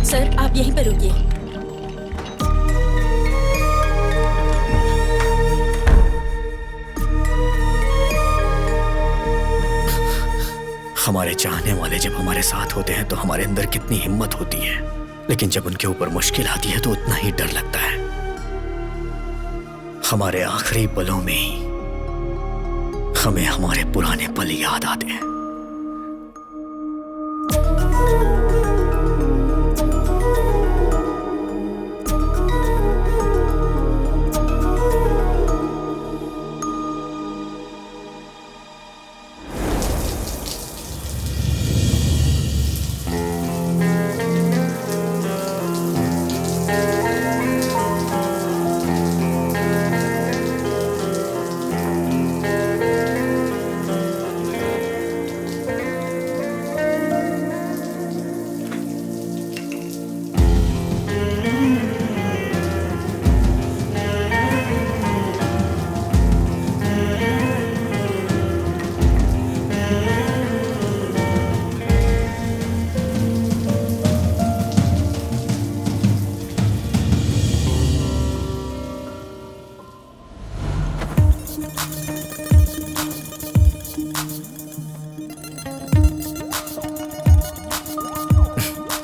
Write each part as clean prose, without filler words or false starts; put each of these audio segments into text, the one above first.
Sir, आप यहीं पर रुकिए। हमारे चाहने वाले जब हमारे साथ होते हैं तो हमारे अंदर कितनी हिम्मत होती है, लेकिन जब उनके ऊपर मुश्किल आती है तो उतना ही डर लगता है। हमारे आखिरी पलों में ही हमें हमारे पुराने पल याद आते हैं।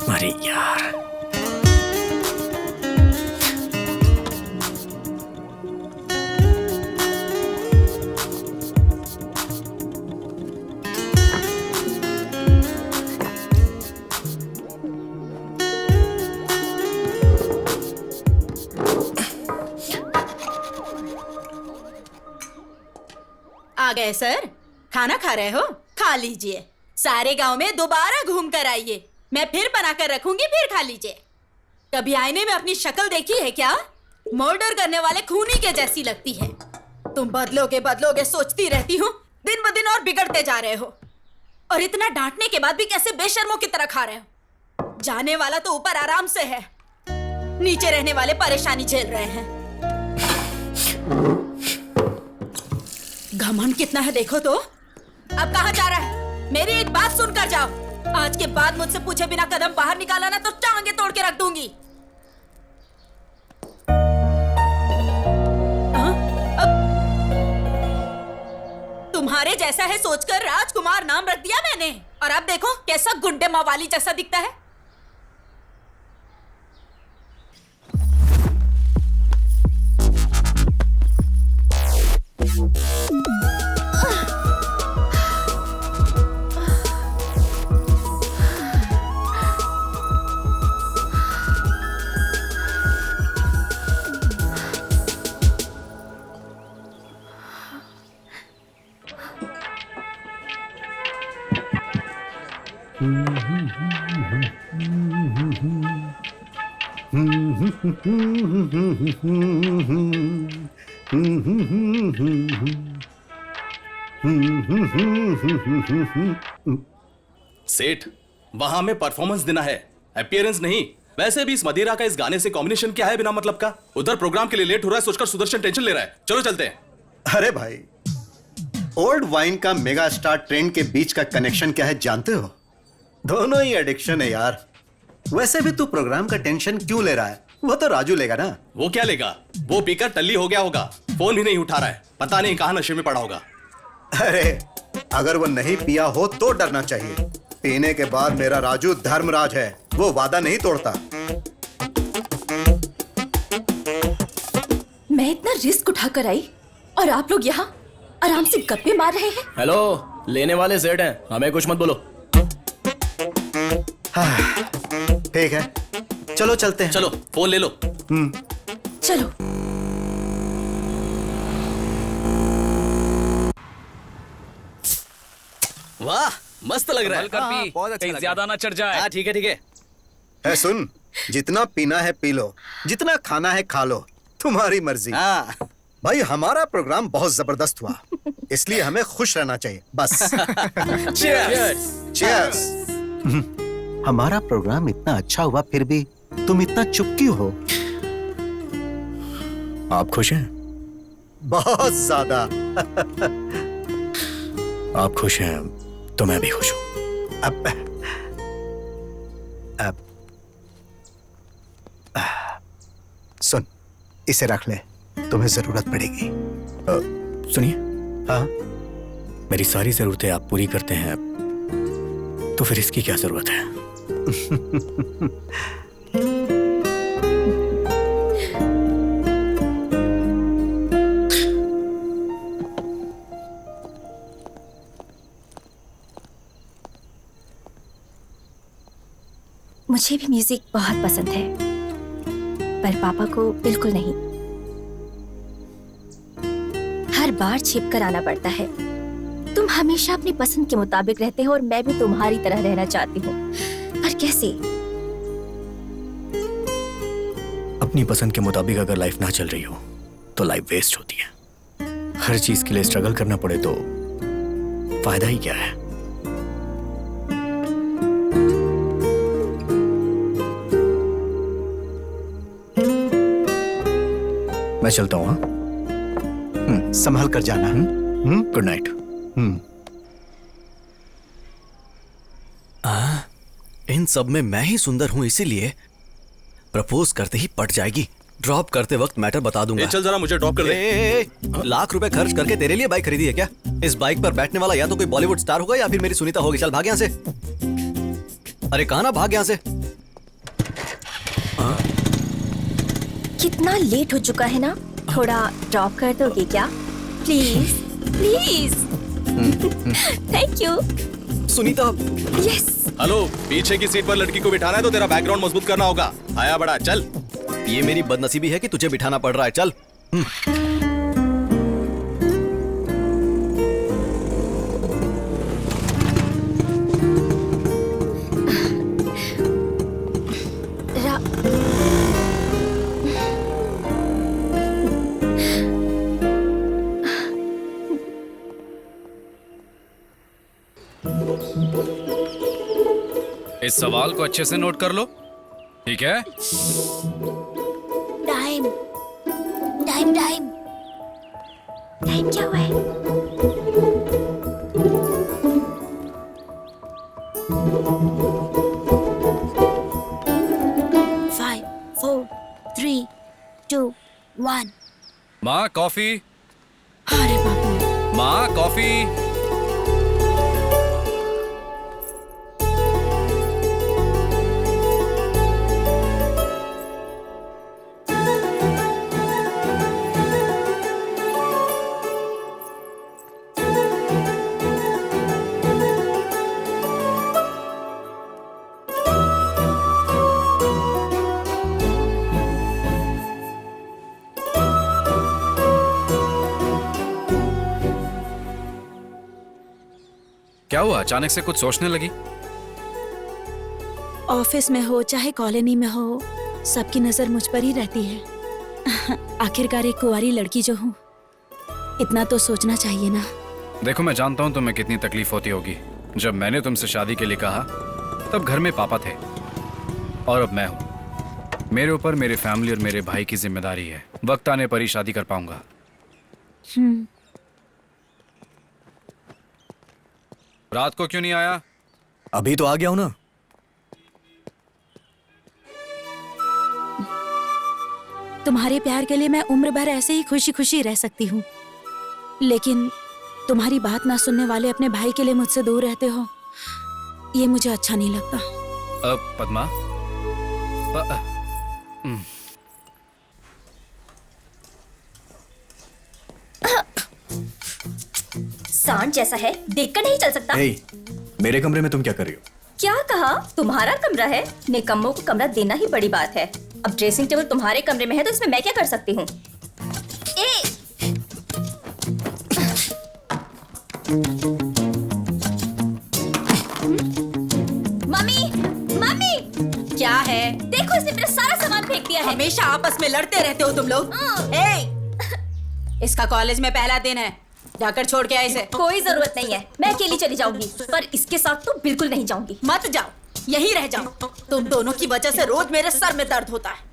अरे यार, आ गए सर? खाना खा रहे हो? खा लीजिए। सारे गांव में दोबारा घूम कर आइए, मैं फिर बनाकर रखूंगी, फिर खा लीजिए। कभी आईने में अपनी शक्ल देखी है क्या? मर्डर करने वाले खूनी के जैसी लगती है। तुम बदलोगे सोचती रहती हूँ, दिन ब दिन और बिगड़ते जा रहे हो। और इतना डांटने के बाद भी कैसे बेशर्मों की तरह खा रहे हो? जाने वाला तो ऊपर आराम से है, नीचे रहने वाले परेशानी झेल रहे हैं। घमंड कितना है देखो तो। अब कहाँ जा रहा है? मेरी एक बात सुनकर जाओ। आज के बाद मुझसे पूछे बिना कदम बाहर निकाला ना तो टांगे तोड़ के रख दूंगी। तुम्हारे जैसा है सोचकर राजकुमार नाम रख दिया मैंने, और अब देखो कैसा गुंडे मवाली जैसा दिखता है। सेठ, वहां में परफॉर्मेंस देना है, अपीयरेंस नहीं। वैसे भी इस मदिरा का इस गाने से कॉम्बिनेशन क्या है बिना मतलब का? उधर प्रोग्राम के लिए लेट हो रहा है सोचकर सुदर्शन टेंशन ले रहा है। चलो चलते हैं। अरे भाई, ओल्ड वाइन का मेगा स्टार ट्रेंड के बीच का कनेक्शन क्या है जानते हो? दोनों ही एडिक्शन है यार। वैसे भी तू प्रोग्राम का टेंशन क्यों ले रहा है? वो तो राजू लेगा ना। वो क्या लेगा? वो पीकर टल्ली हो गया होगा, फोन भी नहीं उठा रहा है, पता नहीं कहां नशे में पड़ा होगा। अरे अगर वो नहीं पिया हो तो डरना चाहिए। पीने के बाद मेरा राजू धर्मराज है, वो वादा नहीं तोड़ता। मैं इतना रिस्क उठाकर आई और आप लोग यहाँ आराम से गप्पे मार रहे हैं। हेलो, लेने वाले सेठ हैं, हमें कुछ मत बोलो। ठीक है, चलो चलते हैं। चलो फोन ले लो। चलो। वाह मस्त लग रहा है। कर पी, कहीं ज्यादा ना चढ़ जाए। हाँ ठीक है ठीक है। है सुन, जितना पीना है पी लो, जितना खाना है खा लो, तुम्हारी मर्जी। हाँ भाई हमारा प्रोग्राम बहुत जबरदस्त हुआ, इसलिए हमें खुश रहना चाहिए बस। Cheers! चीयर्स। हमारा प्रोग्राम इतना अच्छा हुआ फिर भी तुम इतना चुप क्यों हो? आप खुश हैं? बहुत ज्यादा। आप खुश हैं तो मैं भी खुश हूँ। अब सुन, इसे रख ले, तुम्हें जरूरत पड़ेगी। सुनिए, हाँ, मेरी सारी जरूरतें आप पूरी करते हैं, तो फिर इसकी क्या जरूरत है? मुझे भी म्यूजिक बहुत पसंद है, पर पापा को बिल्कुल नहीं। हर बार छिप कर आना पड़ता है। तुम हमेशा अपनी पसंद के मुताबिक रहते हो और मैं भी तुम्हारी तरह रहना चाहती हूँ, पर कैसे? अपनी पसंद के मुताबिक अगर लाइफ ना चल रही हो तो लाइफ वेस्ट होती है। हर चीज के लिए स्ट्रगल करना पड़े तो फायदा ही क्या है? मैं चलता हूँ। हाँ, संभल कर जाना। Good night. इन सब में मैं ही सुंदर हूँ, इसीलिए प्रपोज करते ही पट जाएगी। ड्रॉप करते वक्त मैटर बता दूंगा। चल जरा मुझे ड्रॉप कर दे। लाख रुपए खर्च करके तेरे लिए बाइक खरीदी है क्या? इस बाइक पर बैठने वाला या तो कोई बॉलीवुड स्टार होगा या फिर मेरी सुनीता होगी। चल भाग यहाँ से। अरे कहाँ ना, भाग यहाँ से। कितना लेट हो चुका है ना, थोड़ा ड्रॉप कर दोगे क्या? Please please. Thank you. Sunita. Yes. Hello, पीछे की सीट पर लड़की को बिठाना है तो तेरा बैकग्राउंड मजबूत करना होगा। आया बड़ा, चल। ये मेरी बदनसीबी है कि तुझे बिठाना पड़ रहा है। चल। इस सवाल को अच्छे से नोट कर लो, ठीक है? टाइम टाइम टाइम टाइम क्या हुआ है? Five, 4, 3, 2, 1। माँ कॉफी। अरे बाबू। माँ कॉफी। क्या हुआ, अचानक से कुछ सोचने लगी? ऑफिस में हो चाहे कॉलोनी में हो, सबकी नजर मुझ पर ही रहती है। आखिरकार एक कुंवारी लड़की जो हूँ, इतना तो सोचना चाहिए ना। देखो, मैं जानता हूँ तुम्हें कितनी तकलीफ होती होगी। जब मैंने तुमसे शादी के लिए कहा तब घर में पापा थे और अब मैं हूँ। मेरे ऊपर मेरे फैमिली और मेरे भाई की जिम्मेदारी है। वक्त आने पर ही शादी कर पाऊंगा। रात को क्यों नहीं आया? अभी तो आ गया हूं ना। तुम्हारे प्यार के लिए मैं उम्र भर ऐसे ही खुशी खुशी रह सकती हूँ, लेकिन तुम्हारी बात ना सुनने वाले अपने भाई के लिए मुझसे दूर रहते हो, ये मुझे अच्छा नहीं लगता। पद्मा, सांड जैसा है, देखकर नहीं चल सकता। हे, मेरे कमरे में तुम क्या कर रही हो? क्या कहा? तुम्हारा कमरा है? निकम्मों को कमरा देना ही बड़ी बात है। अब ड्रेसिंग टेबल तुम्हारे कमरे में है तो इसमें मैं क्या कर सकती हूँ? मम्मी मम्मी क्या है? देखो इसने मेरा सारा सामान फेंक दिया है। हमेशा आपस में लड़ते रहते हो तुम लोग। इसका कॉलेज में पहला दिन है, जाकर छोड़ के आए इसे। कोई जरूरत नहीं है, मैं अकेली चली जाऊंगी, पर इसके साथ तो बिल्कुल नहीं जाऊंगी। मत जाओ, यहीं रह जाओ। तुम दोनों की वजह से रोज मेरे सर में दर्द होता है।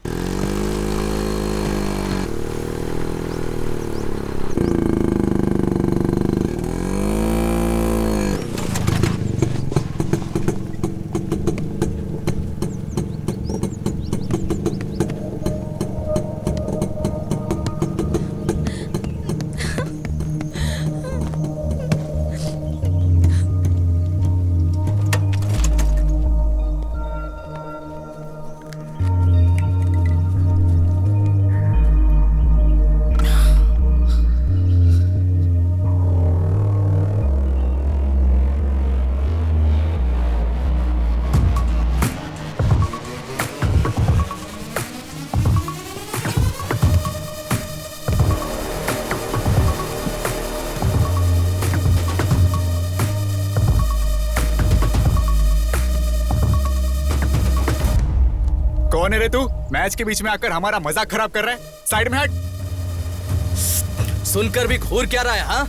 कौन है रे तू? मैच के बीच में आकर हमारा मजाक खराब कर रहा है। साइड में हट। सुनकर भी घूर क्या रहा है? हाँ,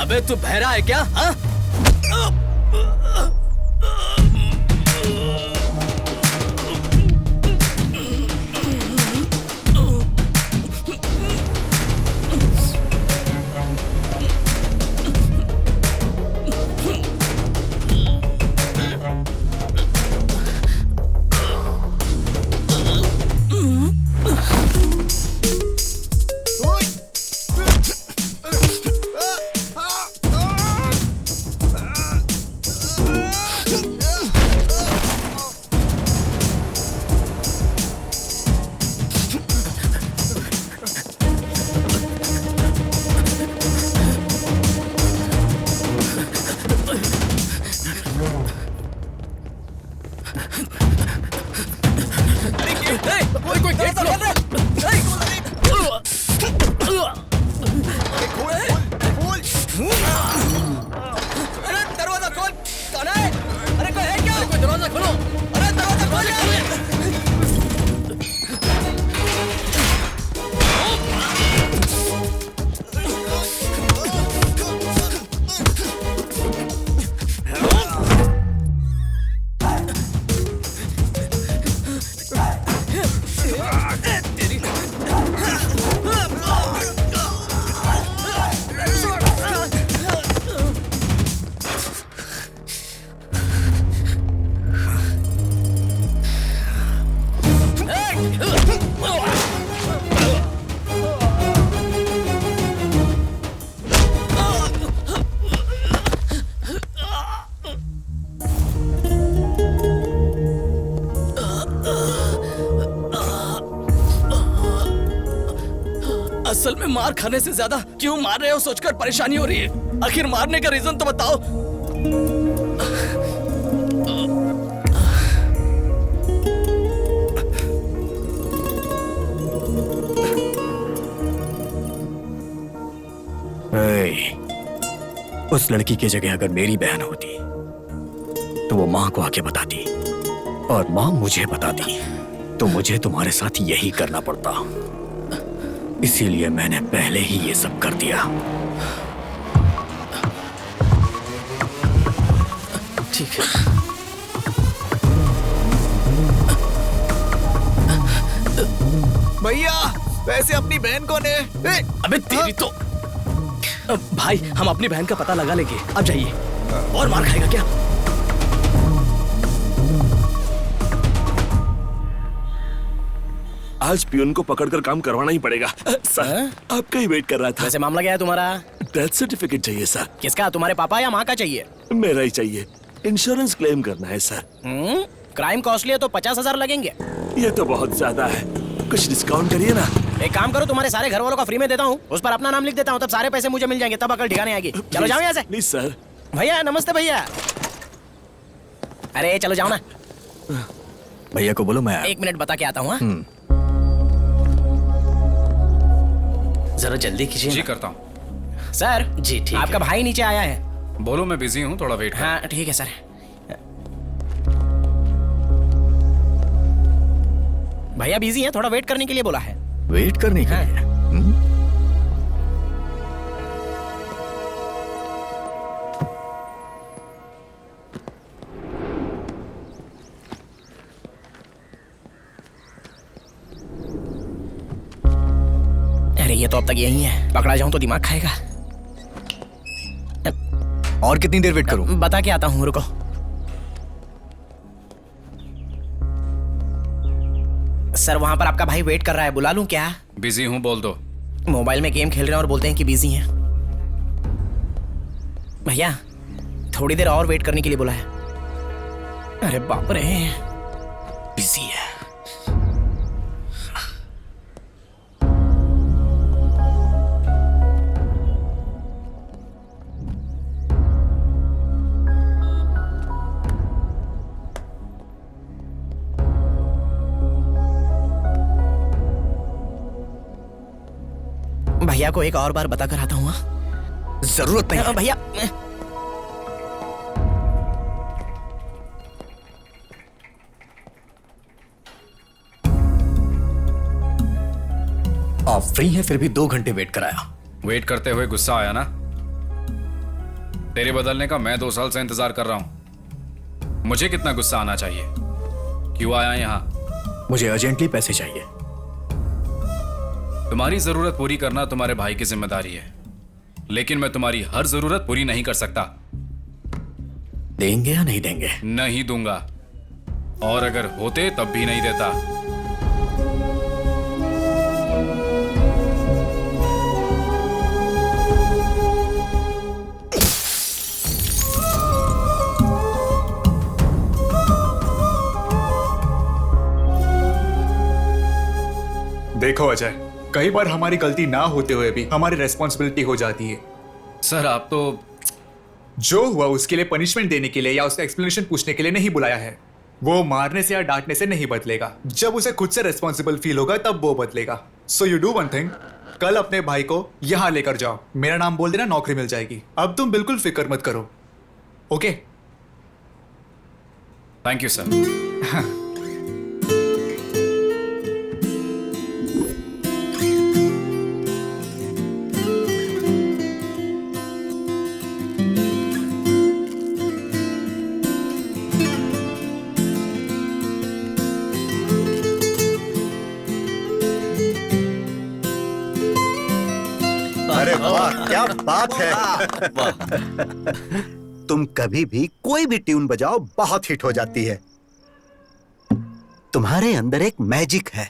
अबे तू बहरा है क्या? हाँ, असल में मार खाने से ज्यादा क्यों मार रहे हो सोचकर परेशानी हो रही है। आखिर मारने का रीजन तो बताओ। उस लड़की की जगह अगर मेरी बहन होती तो वो माँ को आके बताती, और माँ मुझे बताती तो मुझे तुम्हारे साथ यही करना पड़ता। इसीलिए मैंने पहले ही ये सब कर दिया। ठीक है। भैया वैसे अपनी बहन कौन है? अबे तेरी तो भाई, हम अपनी बहन का पता लगा लेंगे। अब जाइए। और मार खाएगा क्या? आज पियून को पकड़कर काम करवाना ही पड़ेगा। सर, आपका ही वेट कर रहा था। वैसे मामला क्या है तुम्हारा? डेथ सर्टिफिकेट चाहिए सर। किसका? तुम्हारे पापा या माँ का चाहिए? मेरा ही चाहिए। इंश्योरेंस क्लेम करना है सर। क्राइम कॉस्टली है तो 50,000 लगेंगे। ये तो बहुत ज्यादा है, कुछ डिस्काउंट करिए ना। एक काम करो, तुम्हारे सारे घर वालों का फ्री में देता हूँ, उस पर अपना नाम लिख देता हूँ, तब सारे पैसे मुझे मिल जाएंगे, तब अकल ठिकाने आएगी। चलो जाओ यहाँ से। Please sir. भैया नमस्ते भैया। अरे चलो जाओ ना। भैया को बोलो मैं 1 मिनट बता के आता हूँ। जरा जल्दी कीजिए। जी करता हूँ। सर जी ठीक आपका भाई नीचे आया है। बोलो मैं बिजी हूँ, थोड़ा वेट कर। हाँ ठीक है सर। भैया बिजी हैं, थोड़ा वेट करने के लिए बोला है। वेट करने के लिए? अरे ये तो अब तक यही है, पकड़ा जाऊं तो दिमाग खाएगा। और कितनी देर वेट करूं? बता के आता हूँ, रुको। सर वहां पर आपका भाई वेट कर रहा है, बुला लूं क्या? बिजी हूँ, बोल दो। मोबाइल में गेम खेल रहे हैं और बोलते हैं कि बिजी हैं। भैया थोड़ी देर और वेट करने के लिए बोला है। अरे बाप रे, बिजी है। भैया को एक और बार बता कर आता हूँ। जरूरत नहीं है। भैया आप फ्री हैं फिर भी 2 घंटे वेट कराया। वेट करते हुए गुस्सा आया ना? तेरे बदलने का मैं 2 साल से इंतजार कर रहा हूं। मुझे कितना गुस्सा आना चाहिए? क्यों आया यहां? मुझे अर्जेंटली पैसे चाहिए। तुम्हारी जरूरत पूरी करना तुम्हारे भाई की जिम्मेदारी है, लेकिन मैं तुम्हारी हर जरूरत पूरी नहीं कर सकता। देंगे या नहीं देंगे? नहीं दूंगा, और अगर होते तब भी नहीं देता। देखो अजय, कई बार हमारी गलती ना होते हुए भी हमारी रेस्पॉन्सिबिलिटी हो जाती है। सर आप तो जो हुआ उसके लिए पनिशमेंट देने के लिए या उसका एक्सप्लेनेशन पूछने के लिए नहीं बुलाया है। वो मारने से या डांटने से नहीं बदलेगा, जब उसे खुद से रेस्पॉन्सिबल फील होगा तब वो बदलेगा। So you do one thing, कल अपने भाई को यहां लेकर जाओ, मेरा नाम बोल देना, नौकरी मिल जाएगी। अब तुम बिल्कुल फिक्र मत करो, ओके? Thank you sir. अरे वाह, क्या बात है। तुम कभी भी कोई भी ट्यून बजाओ बहुत हिट हो जाती है। तुम्हारे अंदर एक मैजिक है।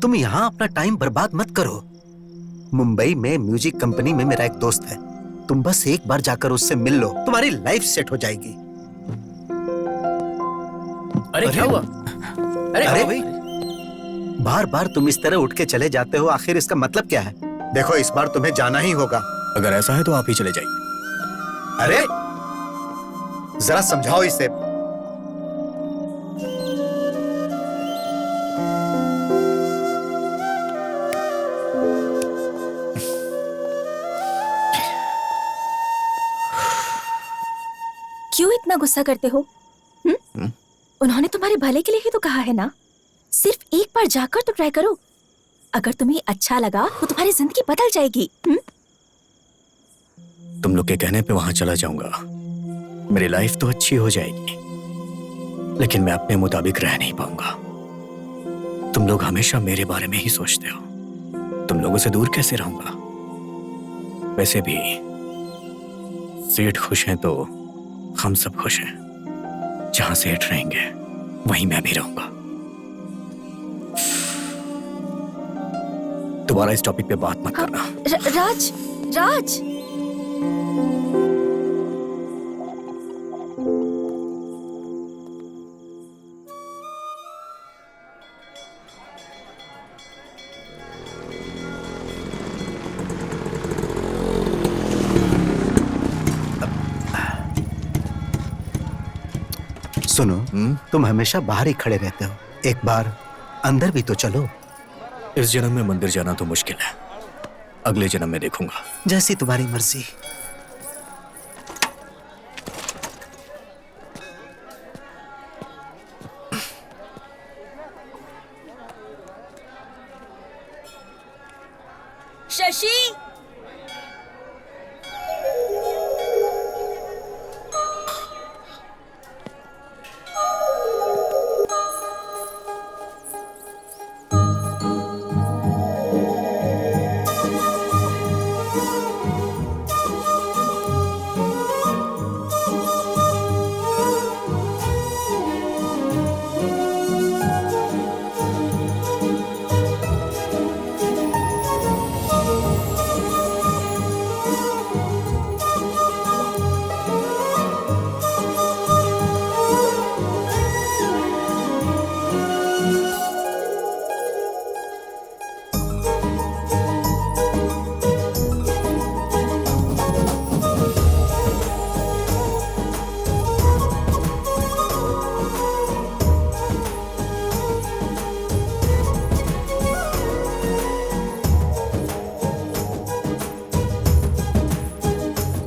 तुम यहां अपना टाइम बर्बाद मत करो। मुंबई में म्यूजिक कंपनी में मेरा एक दोस्त है, तुम बस एक बार जाकर उससे मिल लो, तुम्हारी लाइफ सेट हो जाएगी। अरे क्या हुआ? अरे भाई, बार बार तुम इस तरह उठ के चले जाते हो, आखिर इसका मतलब क्या है? देखो इस बार तुम्हें जाना ही होगा। अगर ऐसा है तो आप ही चले जाइए। अरे जरा समझाओ इसे। क्यों इतना गुस्सा करते हो? उन्होंने तुम्हारे भले के लिए ही तो कहा है ना। सिर्फ एक बार जाकर तो ट्राई करो, अगर तुम्हें अच्छा लगा तो तुम्हारी जिंदगी बदल जाएगी। तुम लोग के कहने पे वहां चला जाऊंगा, मेरी लाइफ तो अच्छी हो जाएगी, लेकिन मैं अपने मुताबिक रह नहीं पाऊंगा। तुम लोग हमेशा मेरे बारे में ही सोचते हो, तुम लोगों से दूर कैसे रहूंगा? वैसे भी सेठ खुश हैं तो हम सब खुश हैं। जहां सेठ रहेंगे वहीं मैं भी रहूंगा। दोबारा इस टॉपिक पे बात मत करना। राज, राज। सुनो, तुम हमेशा बाहर ही खड़े रहते हो, एक बार अंदर भी तो चलो। इस जन्म में मंदिर जाना तो मुश्किल है, अगले जन्म में देखूंगा। जैसी तुम्हारी मर्जी। शशि,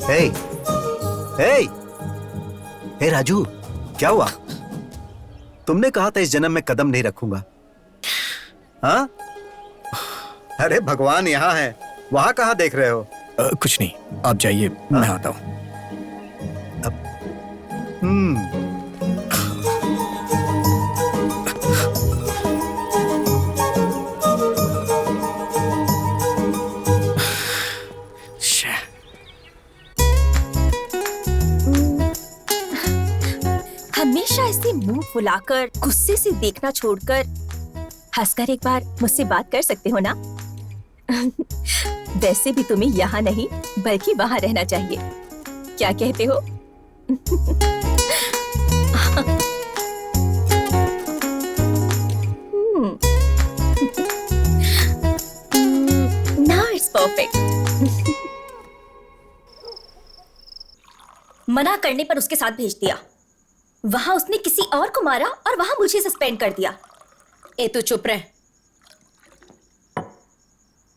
हे हे हे राजू, क्या हुआ? तुमने कहा था इस जन्म में कदम नहीं रखूंगा। हाँ? अरे भगवान यहाँ है, वहां कहाँ देख रहे हो? कुछ नहीं, आप जाइए, मैं आता हूँ। हमेशा ऐसे मुंह फुलाकर गुस्से से देखना छोड़कर हंसकर एक बार मुझसे बात कर सकते हो ना? वैसे भी तुम्हें यहाँ नहीं बल्कि वहाँ रहना चाहिए। क्या कहते हो? Now it's perfect. मना करने पर उसके साथ भेज दिया। वहां उसने किसी और को मारा और वहां मुझे सस्पेंड कर दिया। ए तू चुप रह।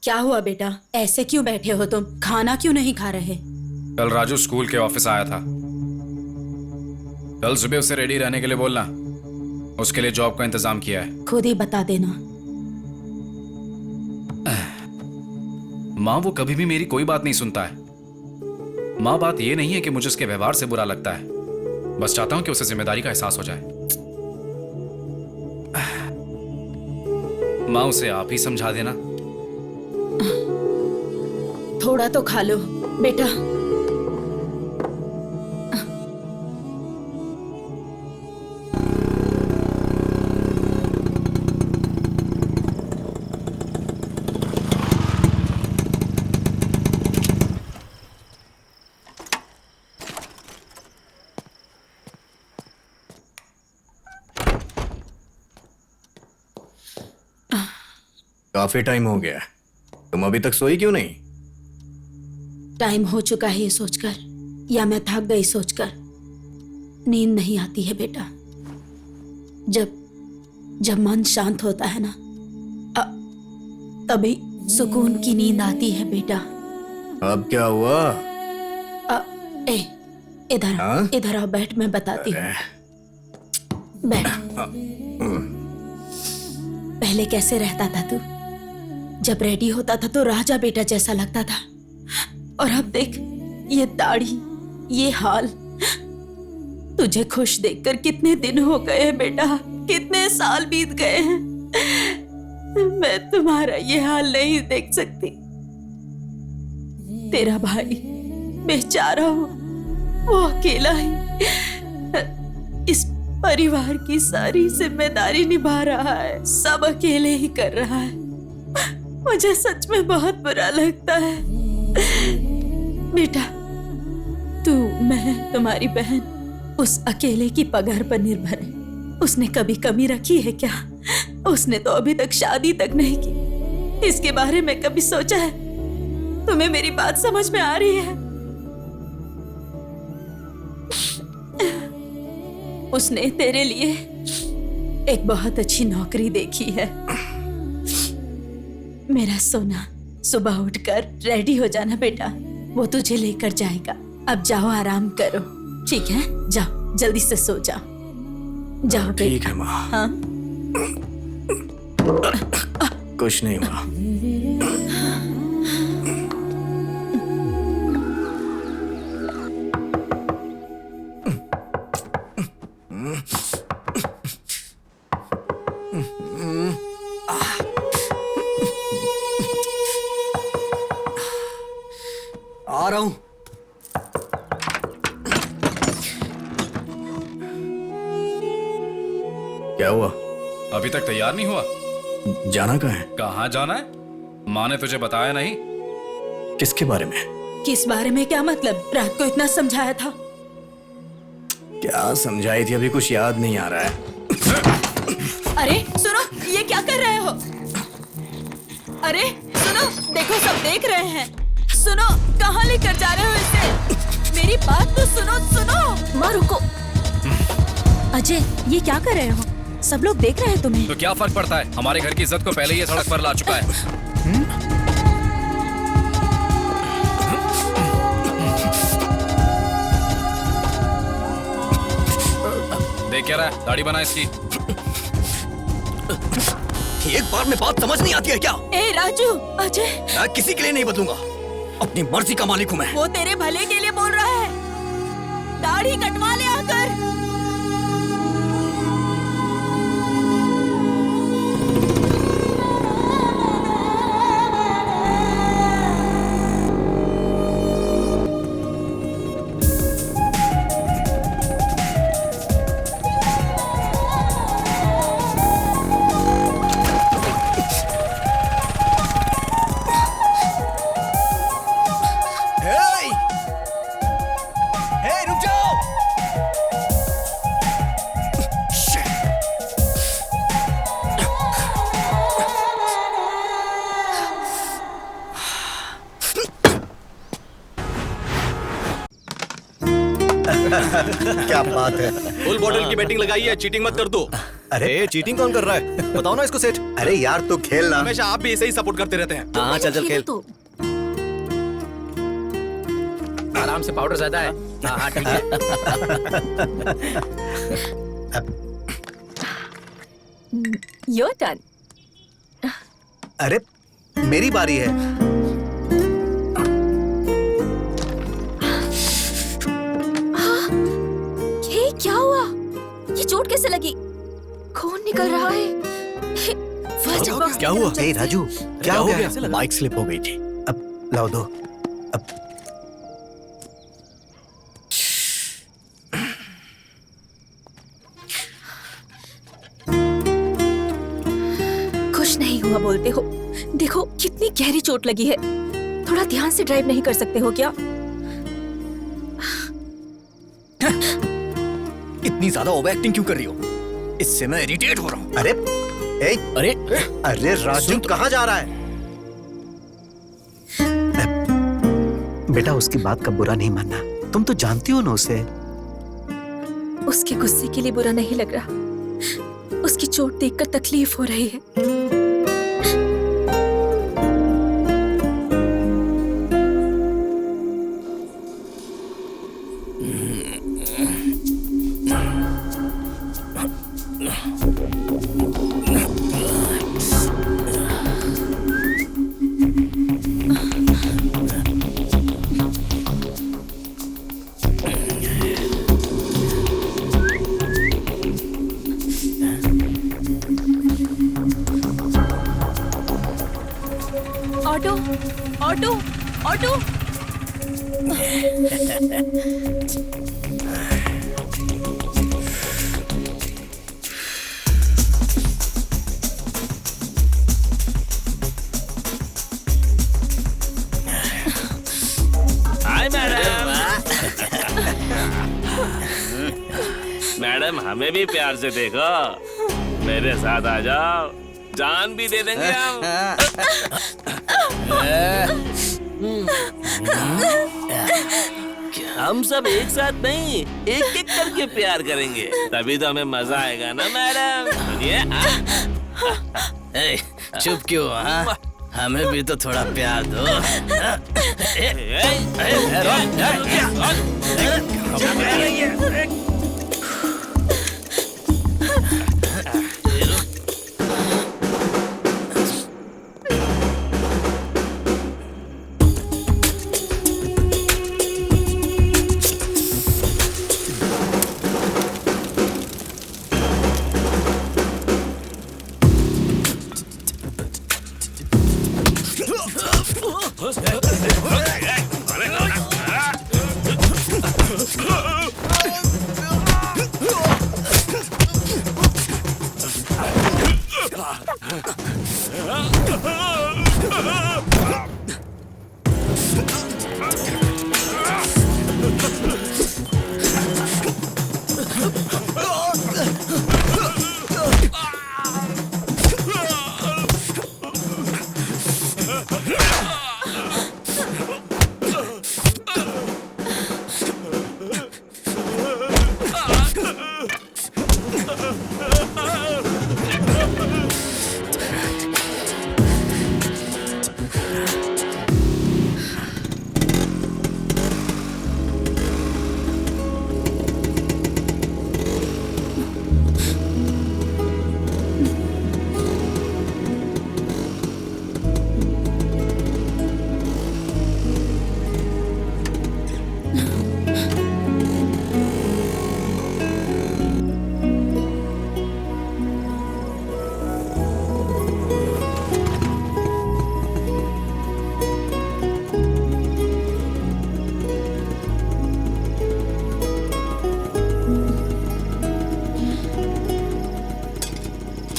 क्या हुआ बेटा, ऐसे क्यों बैठे हो तुम? खाना क्यों नहीं खा रहे? कल राजू स्कूल के ऑफिस आया था। कल सुबह उसे रेडी रहने के लिए बोलना, उसके लिए जॉब का इंतजाम किया है। खुद ही बता देना। माँ वो कभी भी मेरी कोई बात नहीं सुनता है। माँ बात ये नहीं है कि मुझे उसके व्यवहार से बुरा लगता है, बस चाहता हूं कि उसे जिम्मेदारी का एहसास हो जाए। माँ उसे आप ही समझा देना। थोड़ा तो खा लो बेटा। काफी टाइम हो गया, तुम अभी तक सोई क्यों नहीं? टाइम हो चुका है ये सोचकर, या मैं थक गई सोचकर। नींद नहीं आती है बेटा। जब मन शांत होता है ना, तभी सुकून की नींद आती है बेटा। अब क्या हुआ? इधर आओ, बैठ, मैं बताती हूँ। बैठ। पहले कैसे रहता था तू? जब रेडी होता था तो राजा बेटा जैसा लगता था, और अब देख ये दाढ़ी, ये हाल। तुझे खुश देखकर कितने दिन हो गए हैं बेटा, कितने साल बीत गए हैं। मैं तुम्हारा ये हाल नहीं देख सकती। तेरा भाई बेचारा वो अकेला ही इस परिवार की सारी जिम्मेदारी निभा रहा है, सब अकेले ही कर रहा है। मुझे सच में बहुत बुरा लगता है बेटा। तू, मैं, तुम्हारी बहन उस अकेले की पगार पर निर्भर है। उसने कभी कमी रखी है क्या? उसने तो अभी तक शादी तक नहीं की। इसके बारे में कभी सोचा है? तुम्हें मेरी बात समझ में आ रही है? उसने तेरे लिए एक बहुत अच्छी नौकरी देखी है। मेरा सोना, सुबह उठकर रेडी हो जाना बेटा, वो तुझे लेकर जाएगा। अब जाओ आराम करो, ठीक है? जाओ जल्दी से सो जाओ, जाओ ठीक बेटा। है माँ। हाँ कुछ नहीं हुआ। आ रहा हूं। क्या हुआ? अभी तक तैयार नहीं हुआ? जाना कहाँ है? कहाँ जाना है? माँ ने तुझे बताया नहीं? किसके बारे में? किस बारे में? क्या मतलब? रात को इतना समझाया था। क्या समझाई थी? अभी कुछ याद नहीं आ रहा है। अरे सुनो, ये क्या कर रहे हो? अरे सुनो, देखो सब देख रहे हैं। सुनो, कहाँ लेकर जा रहे हो इसे? मेरी बात तो सुनो, सुनो। माँ रुको। अजय, ये क्या कर रहे हो? सब लोग देख रहे हैं तुम्हें। तो क्या फर्क पड़ता है? हमारे घर की इज्जत को पहले ही ये सड़क पर ला चुका है। देख क्या रहा है? दाढ़ी बना इसकी। एक बार में बात समझ नहीं आती है क्या? ए राजू, अजय, मैं किसी के लिए नहीं बदलूंगा। अपनी मर्जी का मालिक हूं मैं। वो तेरे भले के लिए बोल रहा है। दाढ़ी कटवा ले आकर। क्या बात है? फुल बॉटल की बैटिंग लगाई है, चीटिंग मत कर दो। अरे चीटिंग कौन कर रहा है? बताओ ना इसको सेठ। अरे यार तू खेलना। हमेशा आप भी ऐसे ही सपोर्ट करते रहते हैं। हाँ चल चल खेल। तो आराम से, पाउडर ज्यादा है। हाँ हाँ ठीक है। Your turn. अरे मेरी बारी है। ये क्या हुआ? ये चोट कैसे लगी? खून निकल रहा है। First box. क्या हुआ? ए राजू, क्या हो गया? बाइक स्लिप हो गई थी। अब लाओ दो। अब खुश नहीं हुआ बोलते हो? देखो कितनी गहरी चोट लगी है। थोड़ा ध्यान से ड्राइव नहीं कर सकते हो क्या? इतनी ज्यादा ओवर एक्टिंग क्यों कर रही हो? इससे मैं इरिटेट हो रहा हूँ। अरे ए, अरे अरे राजू कहाँ जा रहा है? बेटा उसकी बात का बुरा नहीं मानना। तुम तो जानती हो ना उसे। उसके गुस्से के लिए बुरा नहीं लग रहा। उसकी चोट देखकर तकलीफ हो रही है। Auto, auto, auto. Hi madam. Madam हमें भी प्यार से देखो, मेरे साथ आ जाओ, जान भी दे देंगे हम। हम सब एक साथ नहीं, एक एक करके प्यार करेंगे, तभी तो हमें मजा आएगा ना मैडम। सुनिए। चुप क्यों? हाँ हमें भी तो थोड़ा प्यार दो।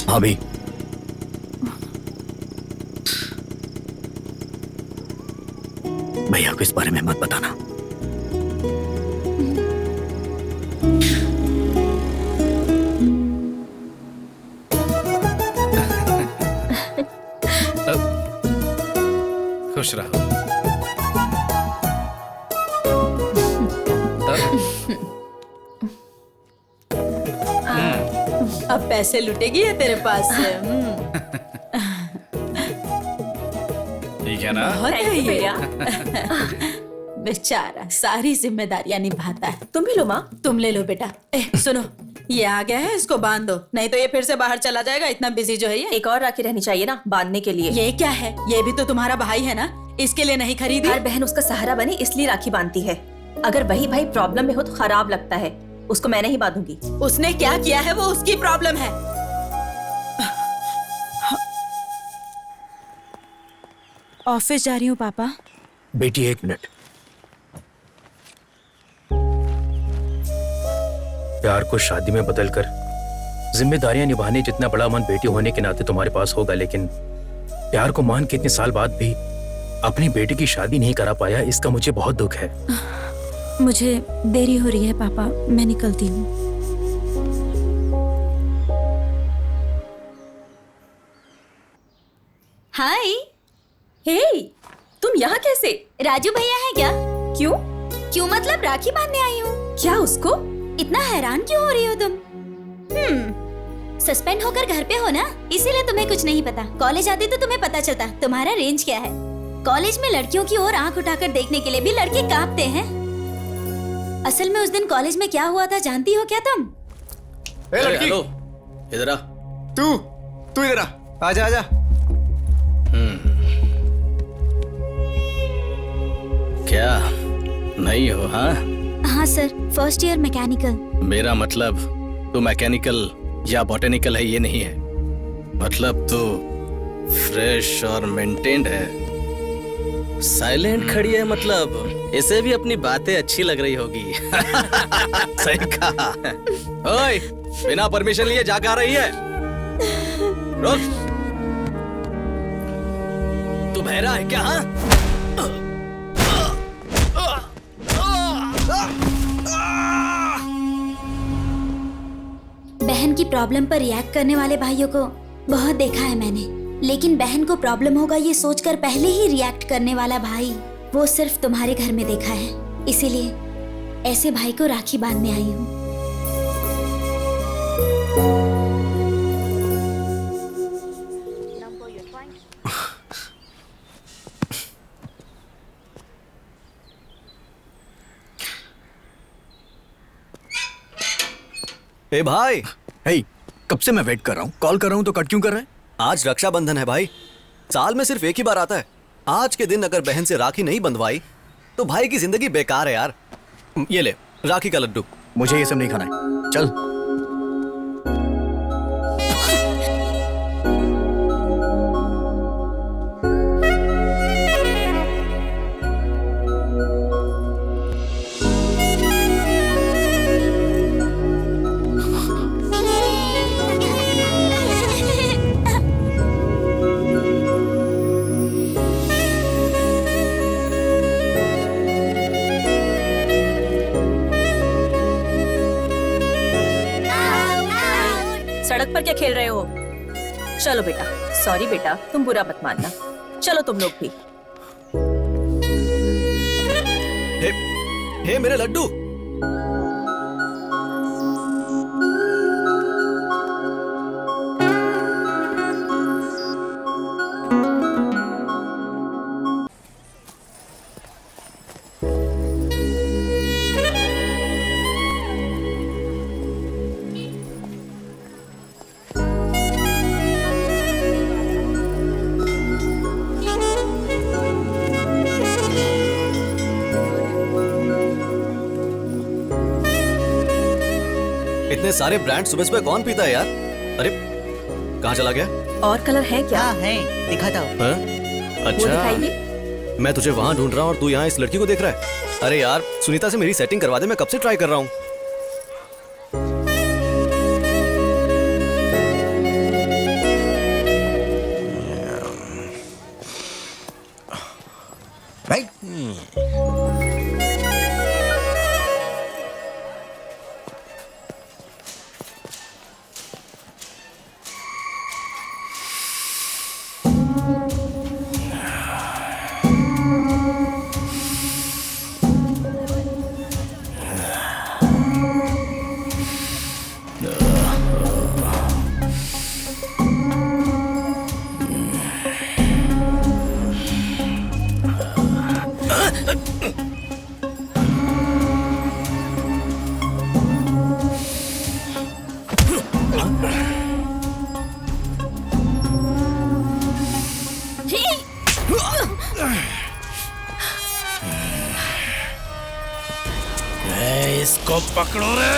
भाभी, भैया को इस बारे में मत बताना। खुश रहो। अब पैसे लुटेगी है तेरे पास से। ठीक है ना? बहुत है ये। बेचारा सारी जिम्मेदारियां निभाता है। तुम भी लो माँ। तुम ले लो बेटा। सुनो, ये आ गया है, इसको बांध दो, नहीं तो ये फिर से बाहर चला जाएगा। इतना बिजी जो है ये। एक और राखी रहनी चाहिए ना बांधने के लिए। ये क्या है? ये भी तो तुम्हारा भाई है ना, इसके लिए नहीं खरीदी? हर बहन उसका सहारा बने इसलिए राखी बांधती है। अगर वही भाई प्रॉब्लम में हो तो खराब लगता है। उसको मैं नहीं बांधूंगी। उसने क्या किया है वो उसकी प्रॉब्लम है। ऑफिस जा रही हूँ पापा। बेटी 1 मिनट। प्यार को शादी में बदलकर जिम्मेदारियां निभाने जितना बड़ा मन बेटी होने के नाते तुम्हारे पास होगा, लेकिन प्यार को मान के इतने साल बाद भी अपनी बेटी की शादी नहीं करा पाया, इसका मुझे बहुत दुख है। मुझे देरी हो रही है पापा, मैं निकलती हूँ। हाय। हे, तुम यहाँ कैसे? राजू भैया है क्या? क्यों? क्यों मतलब राखी बांधने आई हूँ। क्या उसको? इतना हैरान क्यों हो रही हो तुम? सस्पेंड होकर घर पे हो ना, इसीलिए तुम्हें कुछ नहीं पता। कॉलेज आती तो तुम्हें पता चलता तुम्हारा रेंज क्या है। कॉलेज में लड़कियों की ओर आंख उठाकर देखने के लिए भी लड़के कांपते हैं। असल में उस दिन कॉलेज में क्या हुआ था जानती हो क्या तुम? ए लड़की, हेलो, इधर आ। तू इधर आ। आजा आजा। क्या नहीं हो? हाँ हाँ सर, फर्स्ट ईयर मैकेनिकल। मेरा मतलब तो मैकेनिकल या बॉटेनिकल है ये नहीं है, मतलब तो फ्रेश और मेंटेन्ड है। साइलेंट खड़ी है, मतलब इसे भी अपनी बातें अच्छी लग रही होगी। सही कहा। ओए, बिना परमिशन लिए जाके आ रही है? रुक, तू बहरा है क्या? हाँ, बहन की प्रॉब्लम पर रिएक्ट करने वाले भाइयों को बहुत देखा है मैंने, लेकिन बहन को प्रॉब्लम होगा ये सोचकर पहले ही रिएक्ट करने वाला भाई वो सिर्फ तुम्हारे घर में देखा है। इसीलिए ऐसे भाई को राखी बांधने आई हूँ। ए भाई, हे, कब से मैं वेट कर रहा हूँ, कॉल कर रहा हूँ तो कट क्यों कर रहे हैं? आज रक्षाबंधन है भाई। साल में सिर्फ एक ही बार आता है। आज के दिन अगर बहन से राखी नहीं बंधवाई तो भाई की जिंदगी बेकार है यार। ये ले राखी का लड्डू। मुझे ये सब नहीं खाना है, चल। सड़क पर क्या खेल रहे हो? चलो बेटा, सॉरी बेटा, तुम बुरा मत मानना। चलो तुम लोग भी। हे मेरे लड्डू। इतने सारे ब्रांड सुबह सुबह कौन पीता है यार? अरे कहाँ चला गया? और कलर है क्या? है, दिखाता हूँ। हाँ? वो अच्छा, दिखाइए। मैं तुझे वहां ढूंढ रहा हूँ और तू यहाँ इस लड़की को देख रहा है। अरे यार सुनीता से मेरी सेटिंग करवा दे, मैं कब से ट्राई कर रहा हूँ। इसको पकड़ो रे।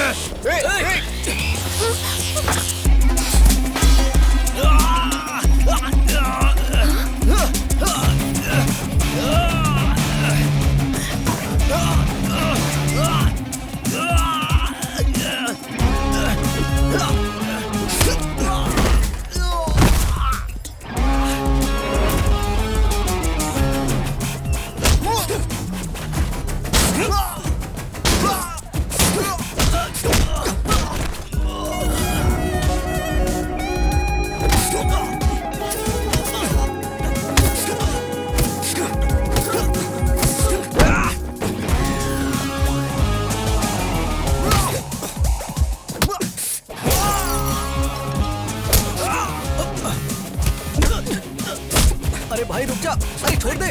अरे भाई रुक जा, अरे छोड़ दे।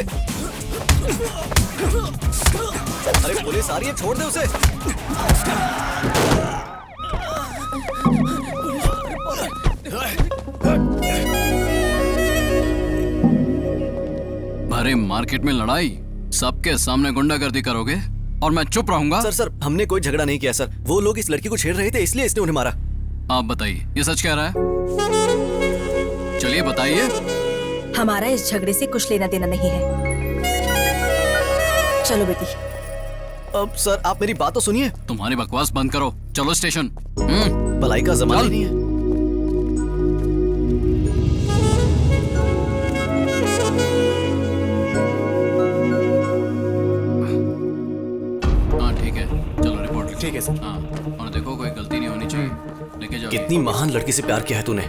अरे पुलिस आ रही है, छोड़ दे उसे। अरे मार्केट में लड़ाई, सबके सामने गुंडागर्दी करोगे और मैं चुप रहूंगा? सर हमने कोई झगड़ा नहीं किया सर। वो लोग इस लड़की को छेड़ रहे थे इसलिए इसने उन्हें मारा। आप बताइए, ये सच कह रहा है? चलिए बताइए। हमारा इस झगड़े से कुछ लेना देना नहीं है। चलो बेटी। अब सर आप मेरी बात तो सुनिए। तुम्हारी बकवास बंद करो, चलो स्टेशन। भलाई का जमाना ही नहीं है। हाँ ठीक है, चलो रिपोर्ट लिखो। ठीक है सर। हाँ, और देखो कोई गलती नहीं होनी चाहिए। लेके जाओ। कितनी महान लड़की से प्यार किया है तूने,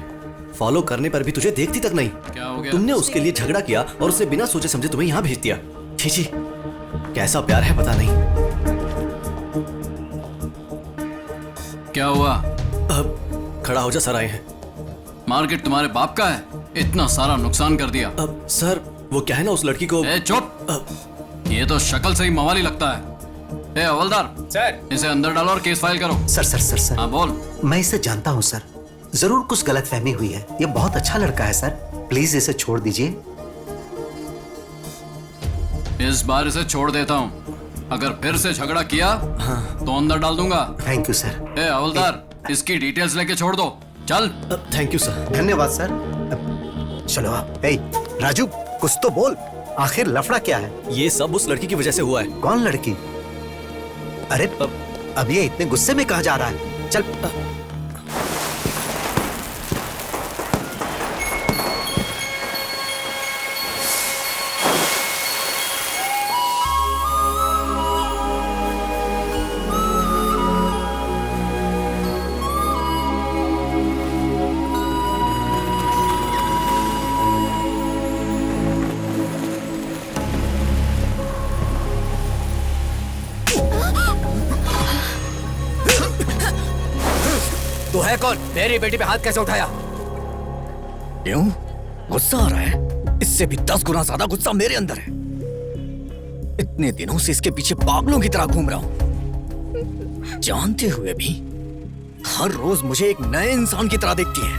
फॉलो करने पर भी तुझे देखती तक नहीं। क्या हो गया? तुमने उसके लिए झगड़ा किया और उसने बिना सोचे समझे तुम्हें यहाँ भेज दिया। छी छी, कैसा प्यार है पता नहीं। क्या हुआ? अब खड़ा हो जा, सर आए हैं। मार्केट तुम्हारे बाप का है, इतना सारा नुकसान कर दिया। अब सर वो क्या है ना, उस लड़की को। ए चुप, ये तो शक्ल से ही मवाली लगता है। ए हवलदार, सर। इसे अंदर डालो और केस फाइल करो। सर सर सर सर हाँ बोल। मैं इसे जानता हूँ सर, जरूर कुछ गलतफहमी हुई है। ये बहुत अच्छा लड़का है सर, प्लीज इसे छोड़ दीजिए। इस बार इसे छोड़ देता हूँ, अगर फिर से झगड़ा किया तो अंदर डाल दूंगा। Thank you sir. ए हवलदार, इसकी डिटेल्स लेके छोड़ दो। चल। Thank you sir. धन्यवाद सर। चलो आप। ए राजू, कुछ तो बोल, आखिर लफड़ा क्या है? ये सब उस लड़की की वजह से हुआ है। कौन लड़की? अरे अब ये इतने गुस्से में कहाँ जा रहा है? चल। तो है कौन? मेरी बेटी पे हाथ कैसे उठाया? क्यों? गुस्सा आ रहा है? इससे भी 10 गुना ज्यादा गुस्सा मेरे अंदर है। इतने दिनों से इसके पीछे पागलों की तरह घूम रहा हूं, जानते हुए भी हर रोज मुझे एक नए इंसान की तरह देखती है।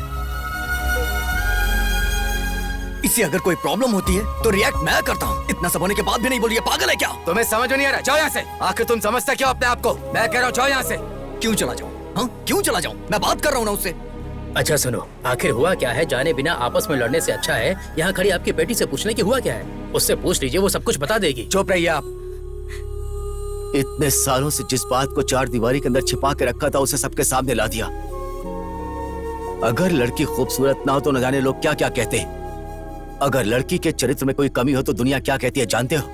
इसे अगर कोई प्रॉब्लम होती है तो रिएक्ट मैं करता हूँ, इतना सब होने के बाद भी नहीं बोली। ये पागल है क्या? तुम्हें समझ में नहीं आ रहा? जाओ यहाँ से। आखिर तुम समझते क्यों अपने आप को? मैं कह रहा हूँ जाओ यहाँ से। क्यों चला जाऊं? हाँ, क्यों चला जाऊं? मैं बात कर रहा हूँ ना उससे। अच्छा सुनो, आखिर हुआ क्या है? जाने बिना आपस में लड़ने से अच्छा है यहाँ खड़ी आपकी बेटी से पूछने की हुआ क्या है। उससे पूछ लीजिए, वो सब कुछ बता देगी। चुप रहिए आप। इतने सालों से जिस बात को 4 दीवारी के अंदर छिपा के रखा था, उसे सबके सामने ला दिया। अगर लड़की खूबसूरत ना हो तो न जाने लोग क्या क्या कहते हैं। अगर लड़की के चरित्र में कोई कमी हो तो दुनिया क्या कहती है जानते हो?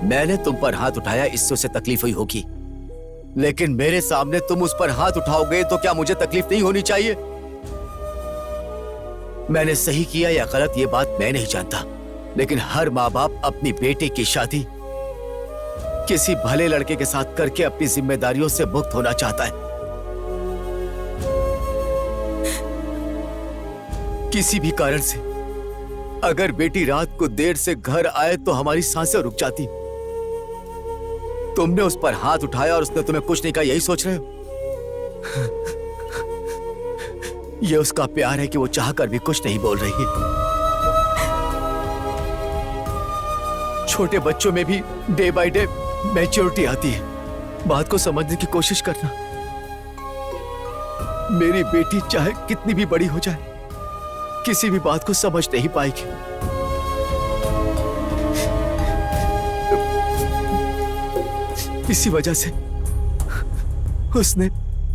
मैंने तुम पर हाथ उठाया, इससे उसे तकलीफ हुई होगी, लेकिन मेरे सामने तुम उस पर हाथ उठाओगे तो क्या मुझे तकलीफ नहीं होनी चाहिए? मैंने सही किया या गलत ये बात मैं नहीं जानता, लेकिन हर माँ बाप अपनी बेटी की शादी किसी भले लड़के के साथ करके अपनी जिम्मेदारियों से मुक्त होना चाहता है। किसी भी कारण से अगर बेटी रात को देर से घर आए तो हमारी सांसें रुक जाती। तुमने उस पर हाथ उठाया और उसने तुम्हें कुछ नहीं कहा, यही सोच रहे हो? ये उसका प्यार है कि वो चाहकर भी कुछ नहीं बोल रही है। छोटे बच्चों में भी डे बाय डे मैच्योरिटी आती है। बात को समझने की कोशिश करना। मेरी बेटी चाहे कितनी भी बड़ी हो जाए, किसी भी बात को समझ नहीं पाएगी। इसी वजह से उसने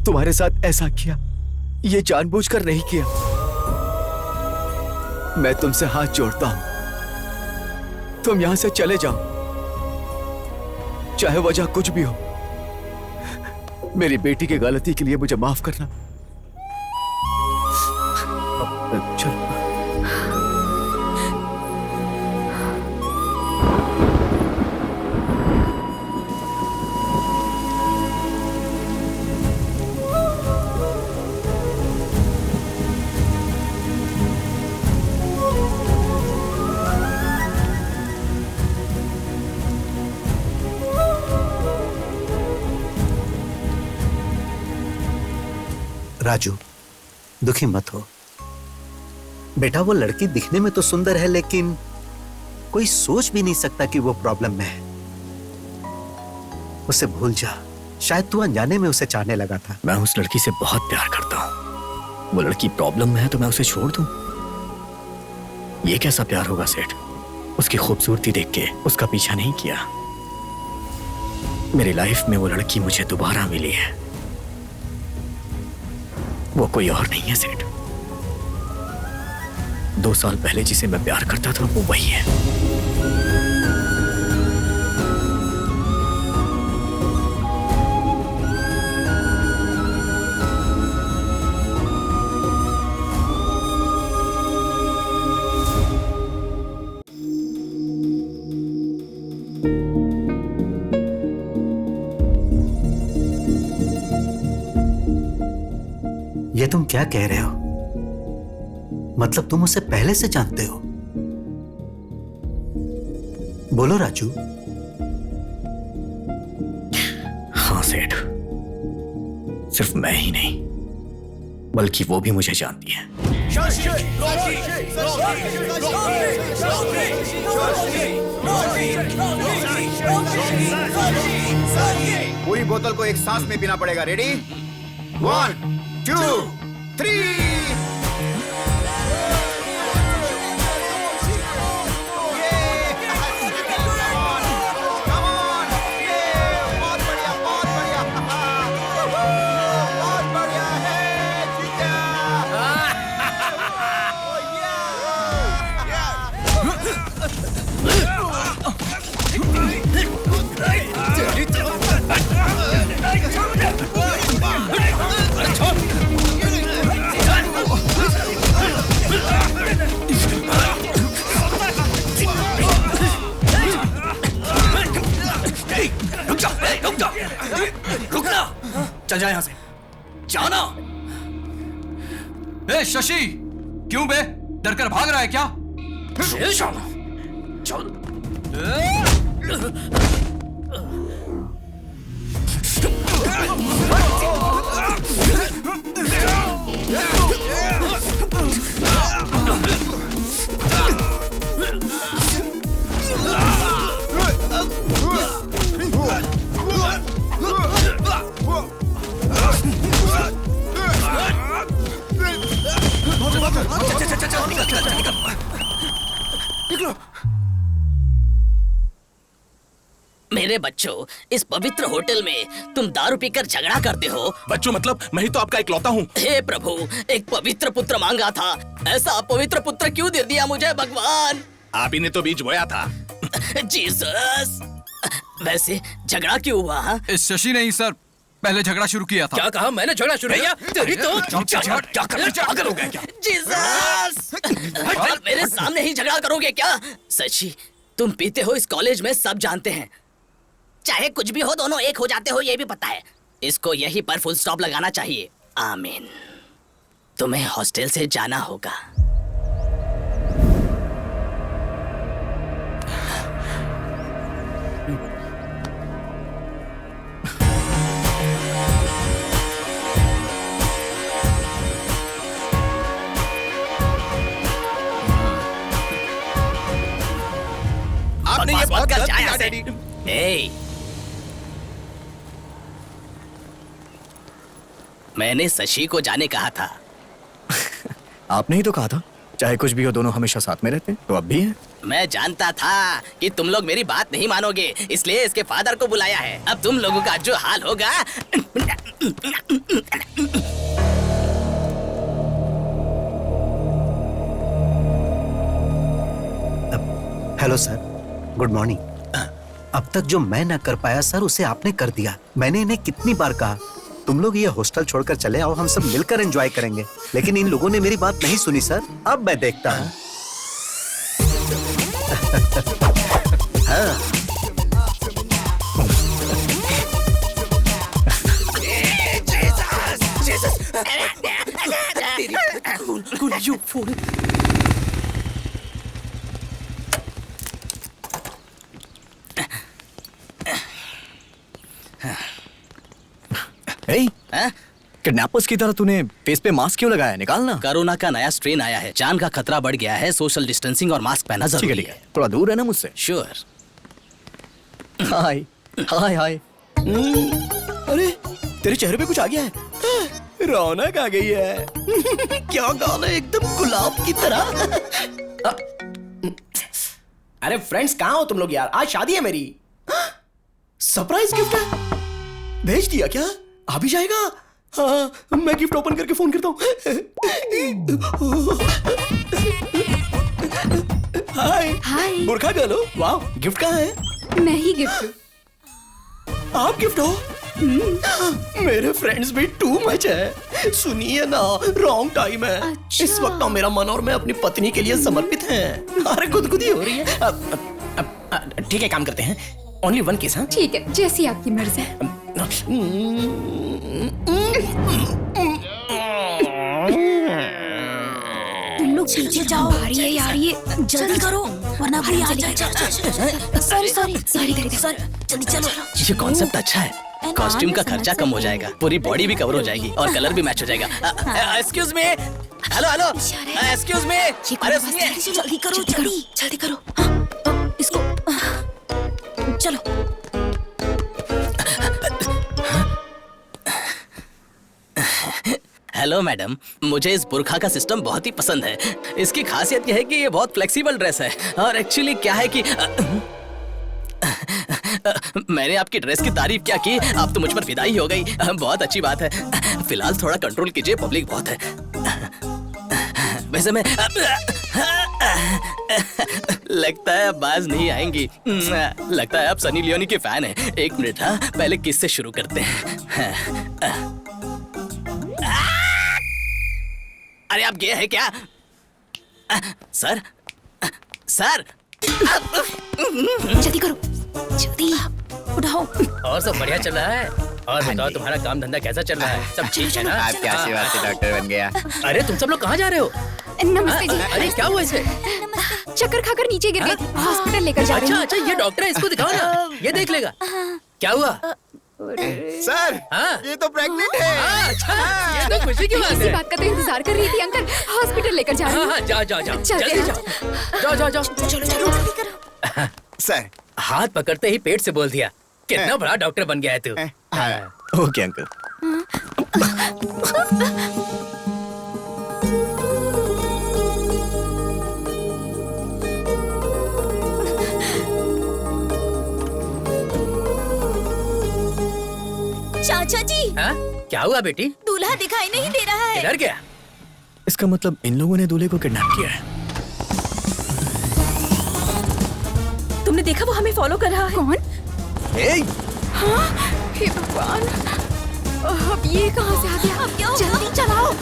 तुम्हारे साथ ऐसा किया। ये जानबूझकर नहीं किया। मैं तुमसे हाथ जोड़ता हूं, तुम यहां से चले जाओ, चाहे वजह कुछ भी हो। मेरी बेटी की गलती के लिए मुझे माफ करना। चलो। राजू, दुखी मत हो बेटा। वो लड़की दिखने में तो सुंदर है, लेकिन कोई सोच भी नहीं सकता कि वो प्रॉब्लम में है। उसे भूल जा, शायद तू अनजाने में उसे चाहने लगा था। मैं उस लड़की से बहुत प्यार करता हूँ। वो लड़की प्रॉब्लम में है तो मैं उसे छोड़ दूं? ये कैसा प्यार होगा सेठ? उसकी खूबसूरती देख के उसका पीछा नहीं किया। मेरी लाइफ में वो लड़की मुझे दोबारा मिली है। वो कोई और नहीं है सेठ। 2 साल पहले जिसे मैं प्यार करता था वो वही है। ये तुम क्या कह रहे हो? मतलब तुम उसे पहले से जानते हो? बोलो राजू। हाँ सेठ, सिर्फ मैं ही नहीं बल्कि वो भी मुझे जानती है। पूरी बोतल को एक सांस में पीना पड़ेगा। रेडी? 1 2 3। चल जा यहां से, जाना। ए शशि, क्यों बे? डर कर भाग रहा है क्या? चल। मेरे बच्चों, इस पवित्र होटल में तुम दारू पीकर झगड़ा करते हो। बच्चों मतलब मैं ही तो आपका इकलौता हूँ। हे प्रभु, एक पवित्र पुत्र मांगा था, ऐसा पवित्र पुत्र क्यों दे दिया मुझे भगवान? आप ही ने तो बीज बोया था। जीसस। वैसे झगड़ा क्यों हुआ? इस शशि ने ही सर पहले झगड़ा शुरू किया था। क्या कहा? मैंने झगड़ा शुरू किया? तेरी तो पागल हो गया क्या? जीसस। मेरे सामने ही झगड़ा करोगे क्या? सच्ची, तुम पीते हो इस कॉलेज में सब जानते हैं। चाहे कुछ भी हो, दोनों एक हो जाते हो, ये भी पता है। इसको यहीं पर फुल स्टॉप लगाना चाहिए। आमीन। तुम्हें हॉस्टल से जाना होगा। आपने ये बहुत गलत किया डैडी। मैंने शशि को जाने कहा था। आपने ही तो कहा था चाहे कुछ भी हो दोनों हमेशा साथ में रहते हैं, तो अब भी हैं। मैं जानता था कि तुम लोग मेरी बात नहीं मानोगे, इसलिए इसके फादर को बुलाया है। अब तुम लोगों का जो हाल होगा। Hello sir, good morning. अब तक जो मैं ना कर पाया सर, उसे आपने कर दिया। मैंने इन्हें कितनी बार कहा तुम लोग ये हॉस्टल छोड़कर चले आओ, हम सब मिलकर एंजॉय करेंगे, लेकिन इन लोगों ने मेरी बात नहीं सुनी सर। अब मैं देखता हूँ। हाँ। किडनैपर्स की तरह तूने फेस पे मास्क क्यों लगाया? निकालना। कोरोना का नया स्ट्रेन आया है, जान का खतरा बढ़ गया है, सोशल डिस्टेंसिंग और मास्क पहनना जरूरी है। थोड़ा दूर है ना मुझसे। श्योर। हाय हाय हाय। अरे तेरे चेहरे पे कुछ आ गया है। रौनक आ गई है। क्या गाल है, एकदम गुलाब की तरह। अरे फ्रेंड्स, कहाँ हो तुम लोग यार? आज शादी है मेरी। सरप्राइज गिफ्ट है। भेज दिया क्या? आ भी जाएगा? हाँ, मैं गिफ्ट ओपन करके फोन करता हूँ। हाय हाय। बुरखा गर्ल हो? वाह, गिफ्ट कहाँ है? मैं ही गिफ्ट। आप गिफ्ट हो? मेरे फ्रेंड्स भी टू मच है। सुनिए ना, रॉन्ग टाइम है। अच्छा। इस वक्त ना मेरा मन और मैं अपनी पत्नी के लिए समर्पित हैं। अरे गुदगुदी हो रही है। ठीक है, काम करते हैं। Only one case. हाँ ठीक है, जैसी आपकी मर्जी है। तुम लोग पीछे जाओ। आ रही है यार, ये जल्दी करो वरना कोई आ जाए। सॉरी सॉरी सॉरी जल्दी चलो। ये कॉन्सेप्ट अच्छा है। कॉस्ट्यूम का खर्चा कम हो जाएगा, पूरी बॉडी भी कवर हो जाएगी और कलर भी मैच हो जाएगा। Excuse me, hello hello, excuse me, अरे सुनिए, जल्दी करो जल्दी करो। हाँ, इसको चलो। हेलो मैडम, मुझे इस बुरखा का सिस्टम बहुत ही पसंद है। इसकी खासियत यह है कि ये बहुत फ्लेक्सिबल ड्रेस है और एक्चुअली क्या है कि मैंने आपकी ड्रेस की तारीफ क्या की, आप तो मुझ पर फिदा ही हो गई। बहुत अच्छी बात है। फिलहाल थोड़ा कंट्रोल कीजिए, पब्लिक बहुत है। वैसे मैं लगता है अब बाज नहीं आएंगी। लगता है आप सनी लियोनी के फैन हैं। एक मिनट, हाँ पहले किस से शुरू करते हैं। अरे आप गए हैं क्या? सर सर जल्दी करो जल्दी उठाओ। और सब बढ़िया चल रहा है? और बताओ तुम्हारा काम धंधा कैसा चल रहा है? सब ठीक है ना? आप क्या सेवा से डॉक्टर बन गया? अरे तुम सब लोग कहाँ जा रहे हो? नमस्ते जी। अरे क्या हुआ इसे? चक्कर खाकर नीचे गिर गई थी, हॉस्पिटल लेकर जा रहे अच्छा हैं। अच्छा, ये डॉक्टर है, इसको दिखाओ ना, ये देख लेगा। क्या हुआ? सर, हाँ? ये तो प्रेग्नेंट है। अच्छा, ये तो खुशी की बात इसी है। बात का तो इंतजार कर रही थी अंकल। हॉस्पिटल लेकर जा रही हाँ हूँ। हाँ, जाओ जाओ जाओ, चलते जल्दी हैं। जाओ जाओ जाओ जाओ। चलो जल्दी करो। सर, हाथ पकड़ते ही पेट से बोल दिया, कितना बड़ा डॉक्टर बन गया है तू। हाँ। Okay uncle. चाचा जी, हाँ? क्या हुआ बेटी? दूल्हा दिखाई नहीं दे रहा है। किधर गया? इसका मतलब इन लोगों ने दूल्हे को किडनैप किया है। तुमने देखा वो हमें फॉलो कर रहा है? कौन? हाँ, हे भगवान, अब ये कहाँ से आ गया? अब क्या होगा? जल्दी चलाओ,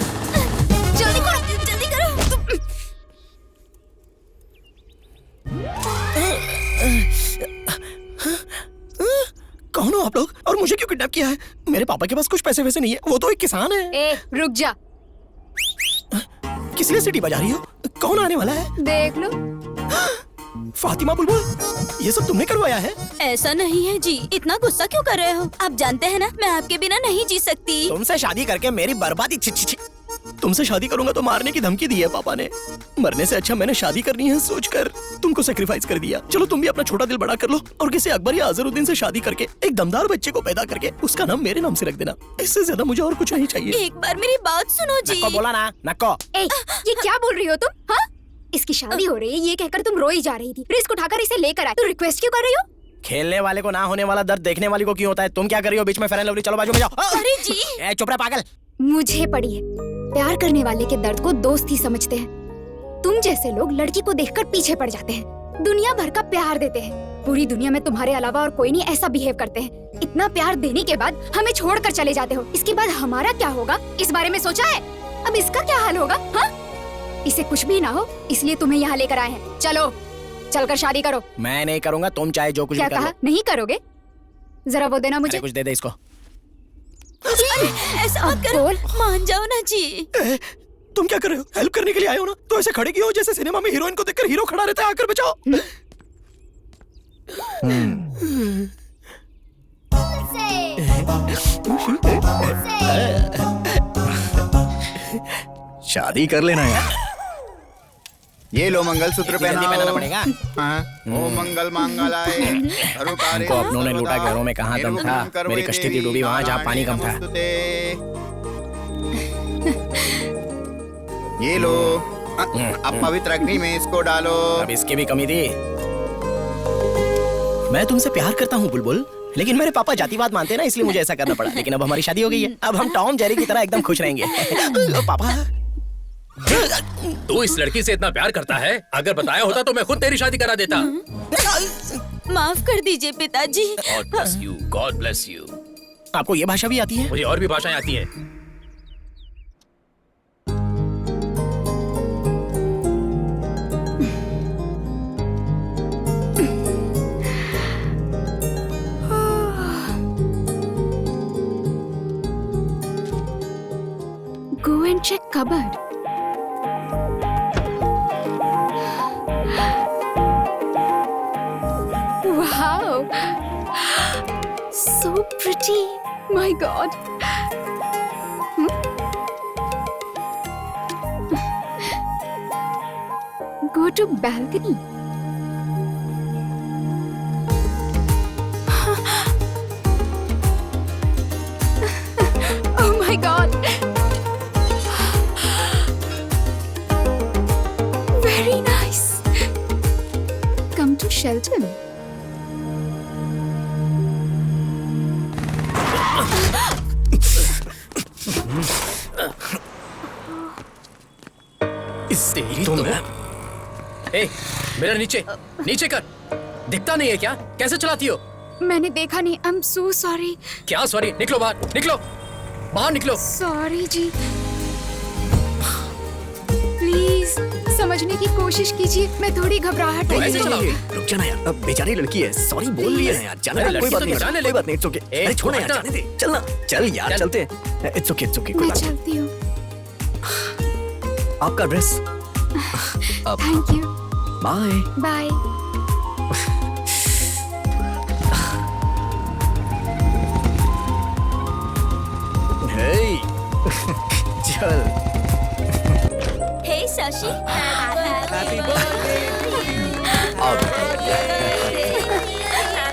जल्दी करो जल्दी करो। कौन हो आप लोग और मुझे क्यों किडनैप किया है? मेरे पापा के पास कुछ पैसे वैसे नहीं है, वो तो एक किसान है। ए, रुक जा। किस लिए सीटी बजा रही हो? कौन आने वाला है? देख लो। फातिमा बुलबुल, ये सब तुमने करवाया है? ऐसा नहीं है जी, इतना गुस्सा क्यों कर रहे हो? आप जानते हैं ना, मैं आपके बिना नहीं जी सकती। तुमसे शादी करके मेरी बर्बादी। तुमसे शादी करूंगा तो मारने की धमकी दी है पापा ने। मरने से अच्छा मैंने शादी करनी है सोचकर तुमको सेक्रीफाइस कर दिया। चलो तुम भी अपना छोटा दिल बड़ा कर लो और किसी अकबर या अजहरुद्दीन से शादी करके एक दमदार बच्चे को पैदा करके उसका नाम मेरे नाम से रख देना। इससे ज्यादा मुझे और कुछ नहीं चाहिए। एक बार मेरी बात सुनो जी। नक्को बोला ना, नक्को। ए, ये क्या बोल रही हो तुम? हाँ, इसकी शादी हो रही है ये कहकर तुम रोई जा रही थी, रिस्क उठाकर इसे लेकर आए। तुम रिक्वेस्ट क्यों कर रही हो? खेलने वाले को ना होने वाला दर्द देखने वाले को क्यों होता है? तुम क्या कर रही हो बीच में? फेयर एंड लवली, चलो बाजू में जाओ। अरे जी, चुप रहा पागल। मुझे पड़ी है, प्यार करने वाले के दर्द को दोस्त ही समझते हैं। तुम जैसे लोग लड़की को देखकर पीछे पड़ जाते हैं, दुनिया भर का प्यार देते हैं। पूरी दुनिया में तुम्हारे अलावा और कोई नहीं ऐसा बिहेव करते हैं। इतना प्यार देने के बाद हमें छोड़कर चले जाते हो। इसके बाद हमारा क्या होगा, इस बारे में सोचा है? अब इसका क्या हाल होगा? हाँ, इसे कुछ भी ना हो इसलिए तुम्हें यहाँ लेकर आए हैं। चलो चलकर शादी करो। मैं नहीं करूंगा, तुम चाहे जो कुछ क्या भी कर कहा? लो। नहीं करोगे? जरा वो देना मुझे। कुछ दे दे इसको। अरे ऐसा मत करो, बोल। मान जाओ ना जी। तुम क्या कर रहे हो? हेल्प करने के लिए आए हो ना, तो ऐसे खड़े क्यों हो जैसे सिनेमा में हीरोइन को देखकर हीरो खड़ा रहता है, आकर बचाओ। शादी कर लेना यार। ये लो मंगलसूत्र जल्दी पहनाना पहनाओ। पड़ेगा। हाँ। ओ मंगल मांगलाय अरुकारे को अपनों ने लूटा, घरों में कहाँ दम था। मेरी कश्ती थी डूबी वहाँ जहाँ पानी कम था। ये लो, अब पवित्र अग्नि में इसको डालो। अब इसकी भी कमी थी। मैं तुमसे प्यार करता हूँ बुलबुल, लेकिन मेरे पापा जातिवाद मानते हैं ना, इसलिए मुझे ऐसा करना पड़ा। लेकिन अब हमारी शादी हो गई है, अब हम टॉम जेरी की तरह एकदम खुश रहेंगे। पापा, तू इस लड़की से इतना प्यार करता है, अगर बताया होता तो मैं खुद तेरी शादी करा देता। माफ कर दीजिए पिताजी। God bless you, God bless you। आपको ये भाषा भी आती है? मुझे और भी भाषाएं आती हैं। Go and check cupboard. Wow. So pretty. My God. Go to balcony. Oh my God. Very nice. Come to Shelton. तेरी तो ए, मेरा नीचे नीचे कर। दिखता नहीं है क्या? कैसे चलाती हो? मैंने देखा नहीं। I'm so sorry. क्या सॉरी? निकलो बाहर, निकलो बाहर, निकलो। Sorry ji. Please समझने की कोशिश कीजिए। मैं थोड़ी घबराहट ऐसे है। चलाओगे? रुक जाना यार, अब बेचारी लड़की है, सॉरी बोल रही है यार, जाने दे, कोई बात नहीं, जाने ले। कोई बात नहीं, इट्स ओके। अरे छोड़ यार, जाने दे, चलना, चल यार, चलते हैं, इट्स ओके, कोई मैं बात नहीं। चलती हूँ। आपका dress. Thank you. Bye. Bye. Hey, चल। Hey, Shashi. Happy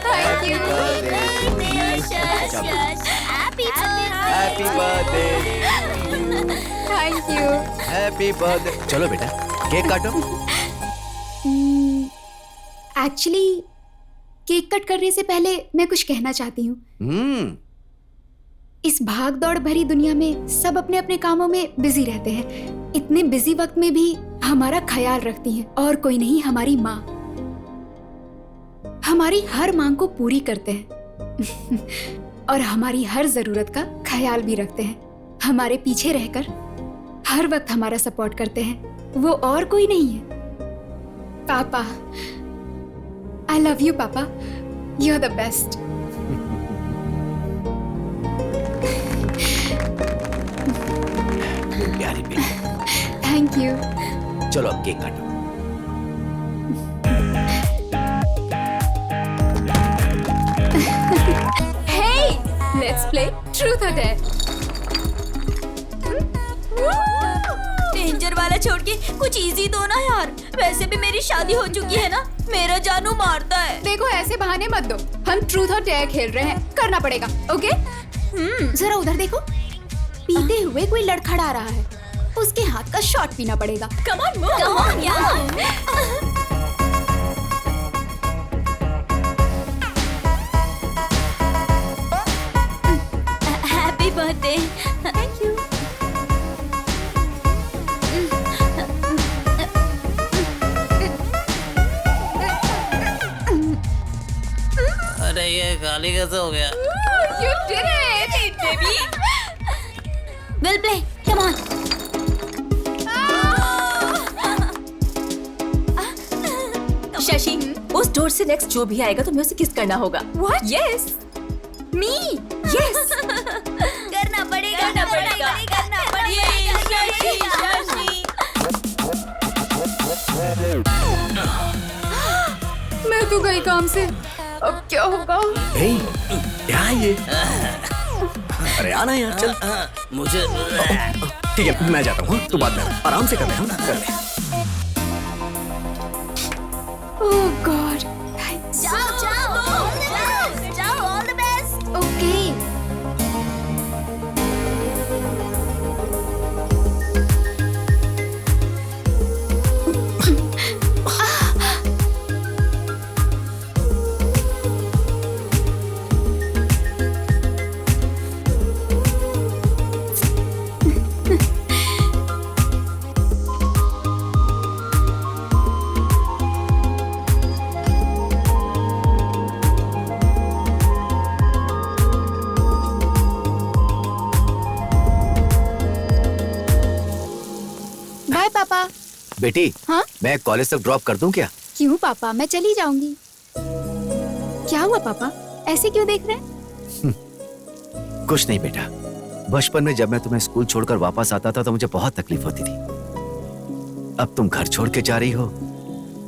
Thank you. Happy birthday, Thank you. Happy birthday. चलो बेटा, केक काटो। Actually, केक कट करने से पहले मैं कुछ कहना चाहती हूँ। इस भाग दौड़ भरी दुनिया में सब अपने अपने कामों में बिजी रहते हैं। इतने बिजी वक्त में भी हमारा ख्याल रखती हैं, और कोई नहीं, हमारी माँ। हमारी हर मांग को पूरी करते हैं और हमारी हर जरूरत का ख्याल भी रखते हैं। हमारे पीछे रहकर हर वक्त हमारा सपोर्ट करते हैं। वो और कोई नहीं है, पापा। आई लव यू पापा, यू आर द बेस्ट। प्यारी बेटी, थैंक यू। चलो अब केक काटो। Hey, let's play Truth or Dare. Danger वाला छोड़ के कुछ इजी दो ना यार। वैसे भी मेरी शादी हो चुकी है ना, मेरा जानू मारता है। देखो ऐसे बहाने मत दो, हम ट्रूथ और डेयर खेल रहे हैं, करना पड़ेगा। ओके? जरा उधर देखो, पीते हुए कोई लड़खड़ा रहा है, उसके हाथ का शॉट पीना पड़ेगा। Come on, move. Come on, yeah. Happy birthday. Thank you. अरे ये गाली कैसे हो गया? You did it, baby. We'll play. Come on. Shashi, उस डोर से नेक्स्ट जो भी आएगा तुम्हें उसे किस करना होगा। What? Yes. Me. Yes. करना पड़ेगा, करना पड़ेगा, करना पड़ेगा। शशि। मैं तो गई काम से, अब क्या होगा? हे, क्या है ये? अरे आना यार, चल। मुझे ठीक है, मैं जाता हूँ, तू बाद में आराम से कर ले, हाँ? कर ले। Oh God. Thanks. जाओ, जाओ, जाओ, all the best. Okay. Bye पापा। बेटी, हाँ? मैं कॉलेज तक ड्रॉप कर दूं क्या? क्यों पापा, मैं चली जाऊंगी। क्या हुआ पापा, ऐसे क्यों देख रहे हैं? कुछ नहीं बेटा, बचपन में जब मैं तुम्हें स्कूल छोड़कर वापस आता था तो मुझे बहुत तकलीफ होती थी। अब तुम घर छोड़ के जा रही हो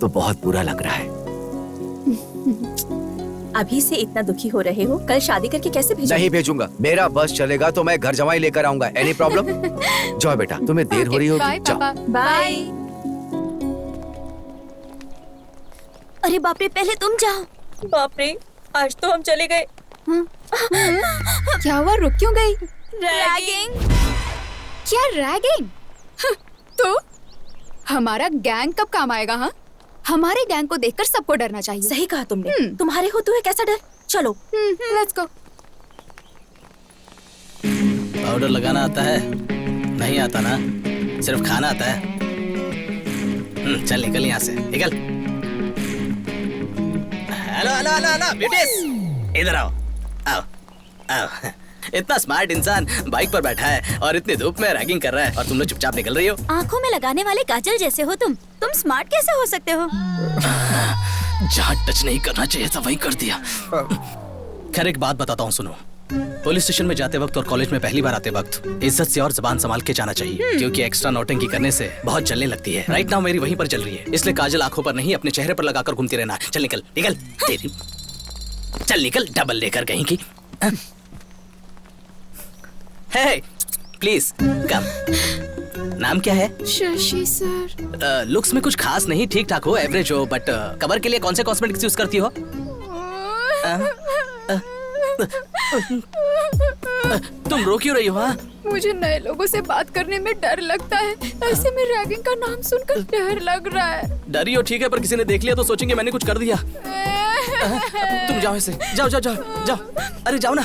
तो बहुत बुरा लग रहा है। अभी से इतना दुखी हो रहे हो, कल शादी करके कैसे भेजोगे? नहीं भेजूंगा, मेरा बस चलेगा तो मैं घर जमाई लेकर आऊंगा। Any problem? जाओ बेटा, तुम्हें देर हो रही होगी, जाओ। बाय। अरे बाप रे, पहले तुम जाओ। बाप रे, आज तो हम चले गए। क्या हुआ, रुक क्यों गई? रैगिंग। क्या रैगिंग? तो हमारा गैंग कब काम आएगा? हाँ, हमारे गैंग को देखकर सबको डरना चाहिए। सही कहा तुमने। तुम्हारे होते हुए कैसा डर? चलो लेट्स गो। पाउडर लगाना आता है? नहीं आता ना, सिर्फ खाना आता है। चल निकल यहाँ से, निकल। Hello hello hello hello beauties, इधर आओ आओ आओ। इतना स्मार्ट इंसान बाइक पर बैठा है और इतनी धूप में रैगिंग कर रहा है और तुम लोग चुपचाप निकल रही हो। आंखों में लगाने वाले काजल जैसे हो तुम स्मार्ट कैसे हो सकते हो? जहाँ टच नहीं करना चाहिए था वहीं कर दिया। खैर एक बात बताता हूँ, सुनो। पुलिस स्टेशन में जाते वक्त और कॉलेज में पहली बार आते वक्त इज्जत से और जुबान संभाल के जाना चाहिए, क्योंकि एक्स्ट्रा नौटंकी करने से बहुत जलने लगती है। राइट नाउ मेरी वहीं पर जल रही है, इसलिए काजल आंखों पर नहीं अपने चेहरे पर लगाकर घूमती रहना। चल निकल निकल, तेरी चल निकल, डबल लेकर कहीं की। हे प्लीज कम। नाम क्या है? शशि सर। लुक्स में कुछ खास नहीं, ठीक ठाक हो, एवरेज हो, बट कवर के लिए कौन से कॉस्मेटिक्स यूज करती हो? तुम रो क्यों रही हो? हाँ, मुझे नए लोगों से बात करने में डर लगता है। ऐसे में रैगिंग का नाम सुनकर डर लग रहा है। डरी हो ठीक है, पर किसी ने देख लिया तो सोचेंगे मैंने कुछ कर दिया। तुम जाओ ऐसे, जाओ जाओ जाओ जाओ। अरे जाओ ना।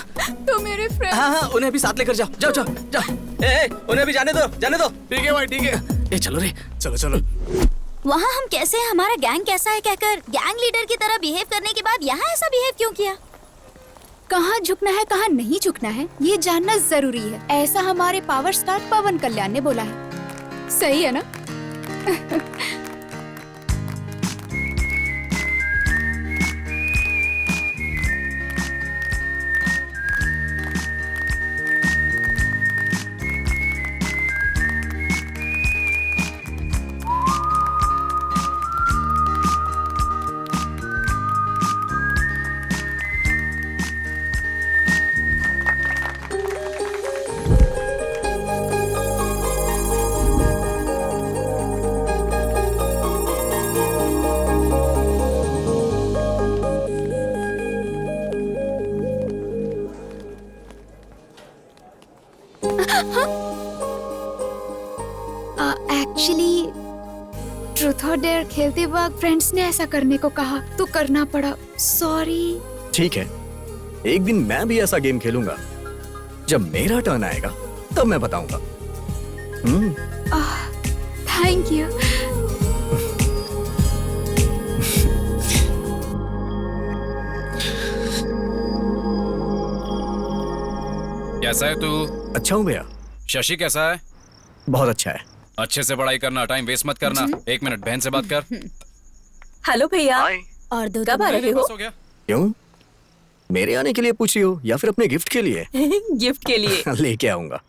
तो मेरे फ्रेंड। हाँ हाँ, उन्हें भी साथ लेकर जाओ, जाओ जाओ जाओ। ए, उन्हें भी जाने दो, जाने दो। ठीक है भाई, ठीक है। ए चलो रे, चलो चलो। वहाँ हम कैसे, हमारा गैंग कैसा है कहकर गैंग लीडर की तरह बिहेव करने के बाद यहाँ ऐसा बिहेव क्यों किया? कहाँ झुकना है कहाँ नहीं झुकना है ये जानना जरूरी है, ऐसा हमारे पावर स्टार पवन कल्याण ने बोला है। सही है ना? एक्चुअली ट्रूथ और डेयर खेलते वक्त फ्रेंड्स ने ऐसा करने को कहा तो करना पड़ा, सॉरी। ठीक है, एक दिन मैं भी ऐसा गेम खेलूंगा, जब मेरा टर्न आएगा तब मैं बताऊंगा। Thank you. कैसा है तू? अच्छा हूँ भैया। शशि कैसा है? बहुत अच्छा है। अच्छे से पढ़ाई करना, टाइम वेस्ट मत करना। 1 मिनट बहन से बात कर। हेलो भैया। और दो कब आ रहे हो? बस हो गया। क्यों, मेरे आने के लिए पूछ रही हो या फिर अपने गिफ्ट के लिए? गिफ्ट के लिए। लेके आऊंगा।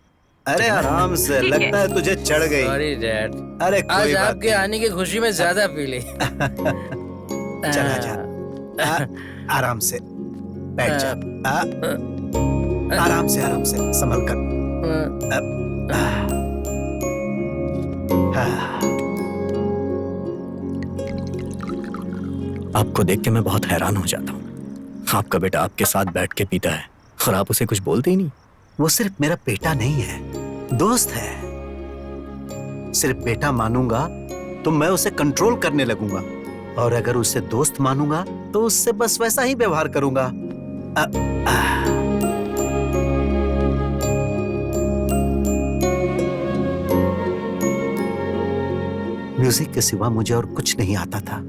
अरे आराम से, लगता है तुझे चढ़ गई। सॉरी डैड, अरे आज कोई बात आपके आने की खुशी में ज्यादा पी ली। नहीं। चला जा। आराम से बैठ जा। आराम से संभल कर। आपको देख के मैं बहुत हैरान हो जाता हूँ। आपका बेटा आपके साथ बैठ के पीता है और आप उसे कुछ बोलते ही नहीं। वो सिर्फ मेरा बेटा नहीं है, दोस्त है। सिर्फ बेटा मानूंगा तो मैं उसे कंट्रोल करने लगूंगा, और अगर उसे दोस्त मानूंगा तो उससे बस वैसा ही व्यवहार करूंगा। म्यूजिक के सिवा मुझे और कुछ नहीं आता था।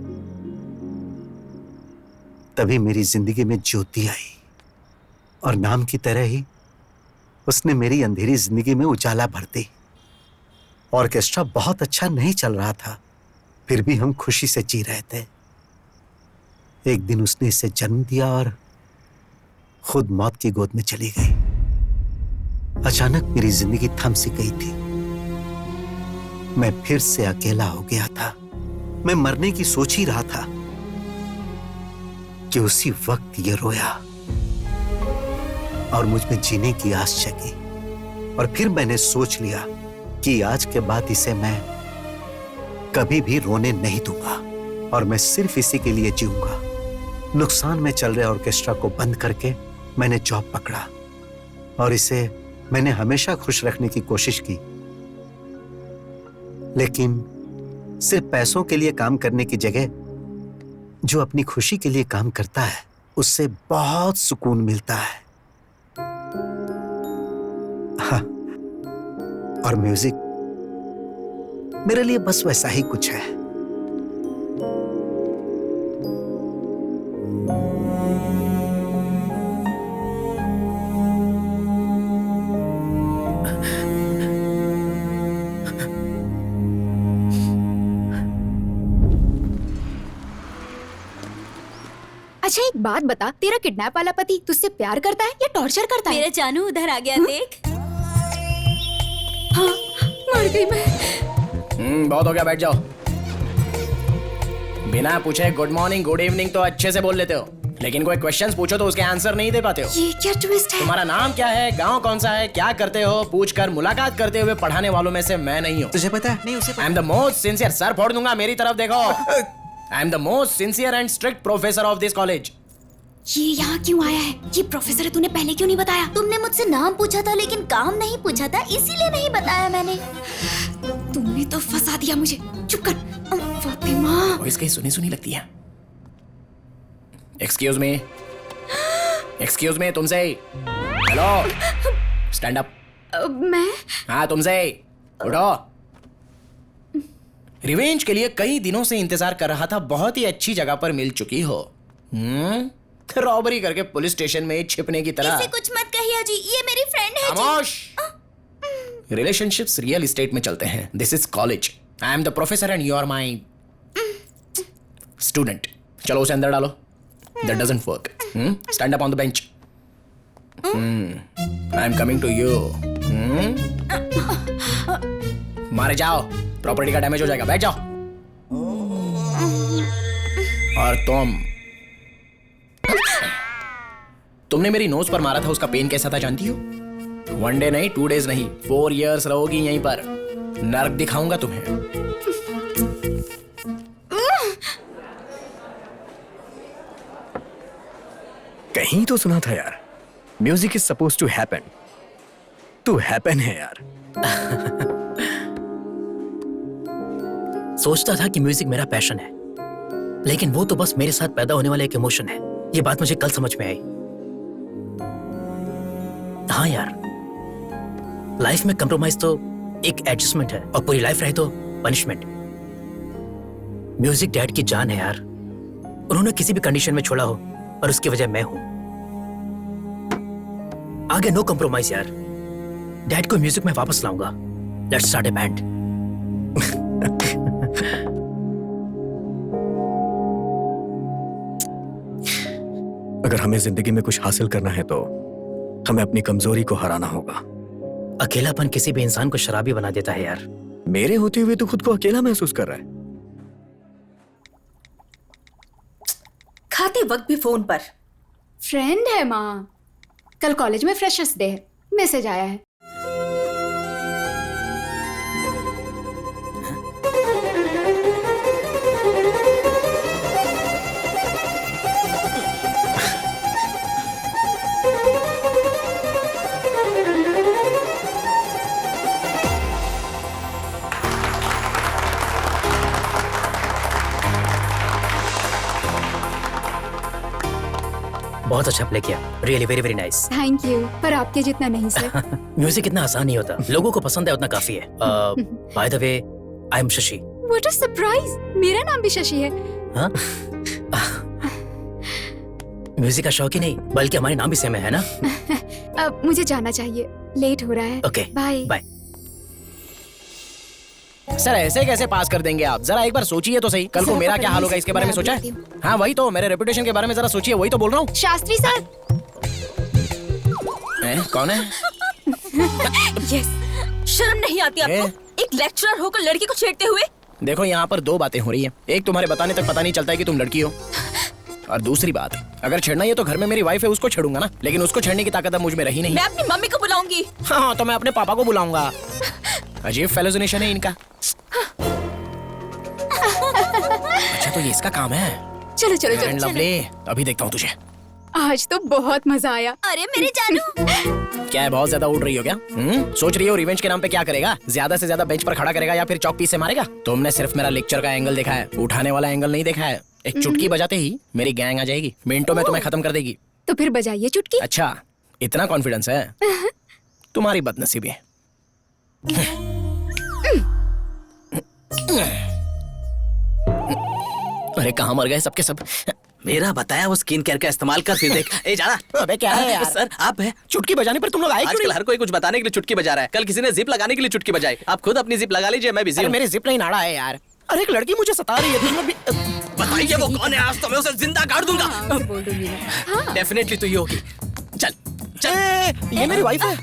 तभी मेरी जिंदगी में ज्योति आई, और नाम की तरह ही उसने मेरी अंधेरी जिंदगी में उजाला भर दी। ऑर्केस्ट्रा बहुत अच्छा नहीं चल रहा था, फिर भी हम खुशी से जी रहे थे। एक दिन उसने इसे जन्म दिया और खुद मौत की गोद में चली गई। अचानक मेरी जिंदगी थम सी गई थी। मैं फिर से अकेला हो गया था। मैं मरने की सोच ही रहा था। कि उसी वक्त ये रोया और मुझ में जीने की आस जगी। और फिर मैंने सोच लिया कि आज के बाद इसे मैं कभी भी रोने नहीं दूंगा और मैं सिर्फ इसी के लिए जीऊंगा। नुकसान में चल रहे ऑर्केस्ट्रा को बंद करके मैंने जॉब पकड़ा और इसे मैंने हमेशा खुश रखने की कोशिश की। लेकिन सिर्फ पैसों के लिए काम करने की जगह जो अपनी खुशी के लिए काम करता है उससे बहुत सुकून मिलता है। हाँ, और म्यूजिक मेरे लिए बस वैसा ही कुछ है। अच्छा एक बात बता, तेरा किडनैप वाला पति तुझसे प्यार करता है या टॉर्चर करता है? मेरा जानू उधर आ गया, देख। हाँ, मर गई मैं। बहुत हो गया, बैठ जाओ। बिना पूछे गुड मॉर्निंग गुड इवनिंग तो अच्छे से बोल लेते हो, लेकिन कोई क्वेश्चंस पूछो तो उसके आंसर नहीं दे पाते हो। ये क्या ट्विस्ट है? तुम्हारा नाम क्या है, गांव कौन सा है, क्या करते हो पूछकर मुलाकात करते हुए पढ़ाने वालों में से मैं नहीं हूँ। तुझे पता है? नहीं, उसे पता। आई am the most sincere, sir फोड़ दूंगा, मेरी तरफ देखो। आई am the most sincere and strict professor of this college. ये यहाँ क्यों आया है? ये प्रोफेसर है, तूने पहले क्यों नहीं बताया? तुमने मुझसे नाम पूछा था लेकिन काम नहीं पूछा था, इसीलिए नहीं बताया मैंने। तुमने तो फंसा दिया मुझे। चुप कर फातिमा। वॉइस कहीं सुनी सुनी लगती है। एक्सक्यूज मी, एक्सक्यूज मी, तुमसे। Hello, stand up. मैं? हाँ तुमसे, उठो। रिवेंज के लिए कई दिनों से इंतजार कर रहा था, बहुत ही अच्छी जगह पर मिल चुकी हो। रॉबरी करके पुलिस स्टेशन में छिपने की तरह। इसे कुछ मत कहिए जी, ये मेरी फ्रेंड है। खामोश। रिलेशनशिप्स रियल एस्टेट में चलते हैं। This is college. I am the professor and you are my student. चलो उसे अंदर डालो। That doesn't work. Stand up on the bench. I'm coming to you. मारे जाओ, प्रॉपर्टी का डैमेज हो जाएगा। बैठ जाओ। और तुमने मेरी नोज पर मारा था, उसका पेन कैसा था जानती हो? 1 डे नहीं, 2 डेज नहीं, 4 years रहोगी यहीं पर। नर्क दिखाऊंगा तुम्हें। कहीं तो सुना था यार, music is suppose to happen. To happen है यार। सोचता था कि म्यूजिक मेरा पैशन है, लेकिन वो तो बस मेरे साथ पैदा होने वाला एक इमोशन है। ये बात मुझे कल समझ में आई। हाँ यार, लाइफ में कंप्रोमाइज तो एक एडजस्टमेंट है और पूरी लाइफ रहे तो पनिशमेंट। म्यूजिक डैड की जान है यार। उन्होंने किसी भी कंडीशन में छोड़ा हो और उसकी वजह मैं हूं। आगे नो कंप्रोमाइज यार। डैड को म्यूजिक में वापस लाऊंगा। Let's start A band. अगर हमें जिंदगी में कुछ हासिल करना है तो हमें अपनी कमजोरी को हराना होगा। अकेलापन किसी भी इंसान को शराबी बना देता है यार। मेरे होते हुए तो खुद को अकेला महसूस कर रहा है। खाते वक्त भी फोन पर। फ्रेंड है माँ। कल कॉलेज में फ्रेशर्स डे है, मैसेज आया है। बहुत अच्छा प्ले किया, really very very nice. Thank you, पर आपके जितना नहीं सर। म्यूजिक इतना आसान नहीं होता, लोगों को पसंद है उतना काफी है। By the way, I am Shashi. What a surprise, मेरा नाम भी शशि है। हाँ? म्यूजिक का शौक ही नहीं बल्कि हमारे नाम भी सेम है ना? अब मुझे जाना चाहिए, लेट हो रहा है। Okay, bye bye. सर ऐसे कैसे पास कर देंगे आप? जरा एक बार सोचिए तो सही, कल को मेरा क्या हाल होगा इसके बारे में सोचा है? हाँ वही तो, मेरे रेपुटेशन के बारे में जरा सोचिए, वही तो बोल रहा हूँ। शास्त्री सर। कौन है? यस, शर्म नहीं आती आपको? एक लेक्चरर होकर लड़की को छेड़ते हुए। देखो यहाँ पर 2 बातें हो रही है। एक, तुम्हारे बताने तक पता नहीं चलता है कि तुम लड़की हो। और दूसरी बात, अगर छेड़ना ही है तो घर में मेरी वाइफ है, उसको छेड़ूंगा ना, लेकिन उसको छेड़ने की ताकत अब मुझ में रही नहीं। मैं अपनी मम्मी को बुलाऊंगी। हाँ, तो मैं अपने पापा को बुलाऊंगा। अजीब फेलोजिनेशन है इनका। अच्छा, तो ये इसका काम है। चलो चलो चलो, चलो। लवली, अभी देखता हूँ तुझे। आज तो बहुत मजा आया। अरे मेरे जानू। क्या है, बहुत ज्यादा उड़ रही हो क्या? सोच रही हो रिवेंज के नाम पे क्या करेगा? ज्यादा से ज्यादा बेंच पर खड़ा करेगा या फिर चौक पीस से मारेगा? तुमने सिर्फ मेरा लेक्चर का एंगल देखा है, उठाने वाला एंगल नहीं देखा है। एक चुटकी बजाते ही मेरी गैंग आ जाएगी, मिनटों में तुम्हें खत्म कर देगी। तो फिर बजाइए चुटकी। अच्छा, इतना कॉन्फिडेंस है? तुम्हारी बदनसीबी है। अरे कहाँ मर गए सबके सब? मेरा बताया वो स्किन केयर का इस्तेमाल कर, फिर देख। ए जाना। अबे क्या है यार? सर आप है। चुटकी बजाने पर तुम लोग आए क्यों आजकल नहीं? हर कोई कुछ बताने के लिए चुटकी बजा रहा है। कल किसी ने जिप लगाने के लिए चुटकी बजाई। आप खुद अपनी जिप लगा लीजिए, मैं बिजी अरे हूँ। मेरे जिप नहीं नाड़ा है यार। अरे एक लड़की मुझे सता रही है, तुम लोग भी बताइए वो कौन है, आज तो मैं उसे जिंदा गाड़ दूंगा। बोल दूंगी मैं। डेफिनेटली तो ये होगी। चल चल। ये मेरी वाइफ है,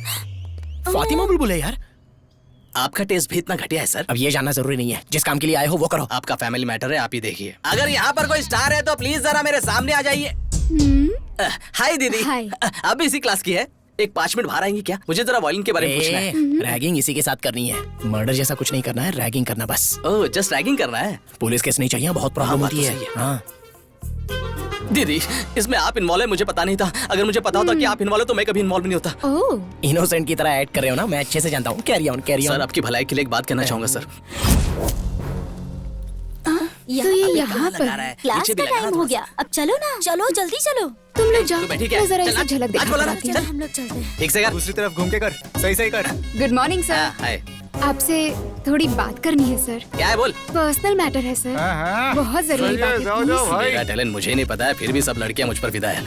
फातिमा बुलबुल है यार। आपका टेस्ट भी इतना घटिया है सर? अब ये जानना जरूरी नहीं है, जिस काम के लिए आए हो वो करो। आपका फैमिली मैटर है, आप ही देखिए। अगर यहाँ पर कोई स्टार है तो प्लीज जरा मेरे सामने आ जाइए। हाय दीदी। हाय। आप भी इसी क्लास की है? एक 5 मिनट बाहर आएंगी क्या? मुझे जरा वायलिन के बारे में पूछना है। रैगिंग इसी के साथ करनी है, मर्डर जैसा कुछ नहीं करना है, रैगिंग करना बस। ओह, जस्ट रैगिंग करना है। पुलिस केस नहीं चाहिए, बहुत प्रॉब्लम बात तो होती सही है। है। हाँ। दीदी, इसमें आप इन्वॉल्व है मुझे पता नहीं था। अगर मुझे पता होता कि आप इन्वॉल्व है तो मैं कभी इन्वॉल्व नहीं होता। ओह। इनोसेंट की तरह ऐड कर रहे हो ना, मैं अच्छे से जानता हूँ। Carry on, carry on. Sir आपकी भलाई के लिए एक बात कहना चाहूंगा सर। तो ये यहाँ पर क्लास पीछे भी का लगा टाइम रहा हो गया, अब चलो ना। चलो जल्दी चलो। तुम लोग जाओ, तू बैठी क्या? मैं जरा चल, इसे झलक आज दिखा बोला ना, देती चल। हूँ। हम लोग चलते हैं। ठीक से कर। दूसरी तरफ घूम के कर, सही सही कर। Good morning sir. हाय। आपसे थोड़ी बात करनी है सर। क्या है बोल? पर्सनल मैटर है सर। बहुत जरूरी बात है, please। मेरा टैलेंट मुझे ही नहीं पता है, फिर भी सब लड़कियां मुझ पर फिदा है।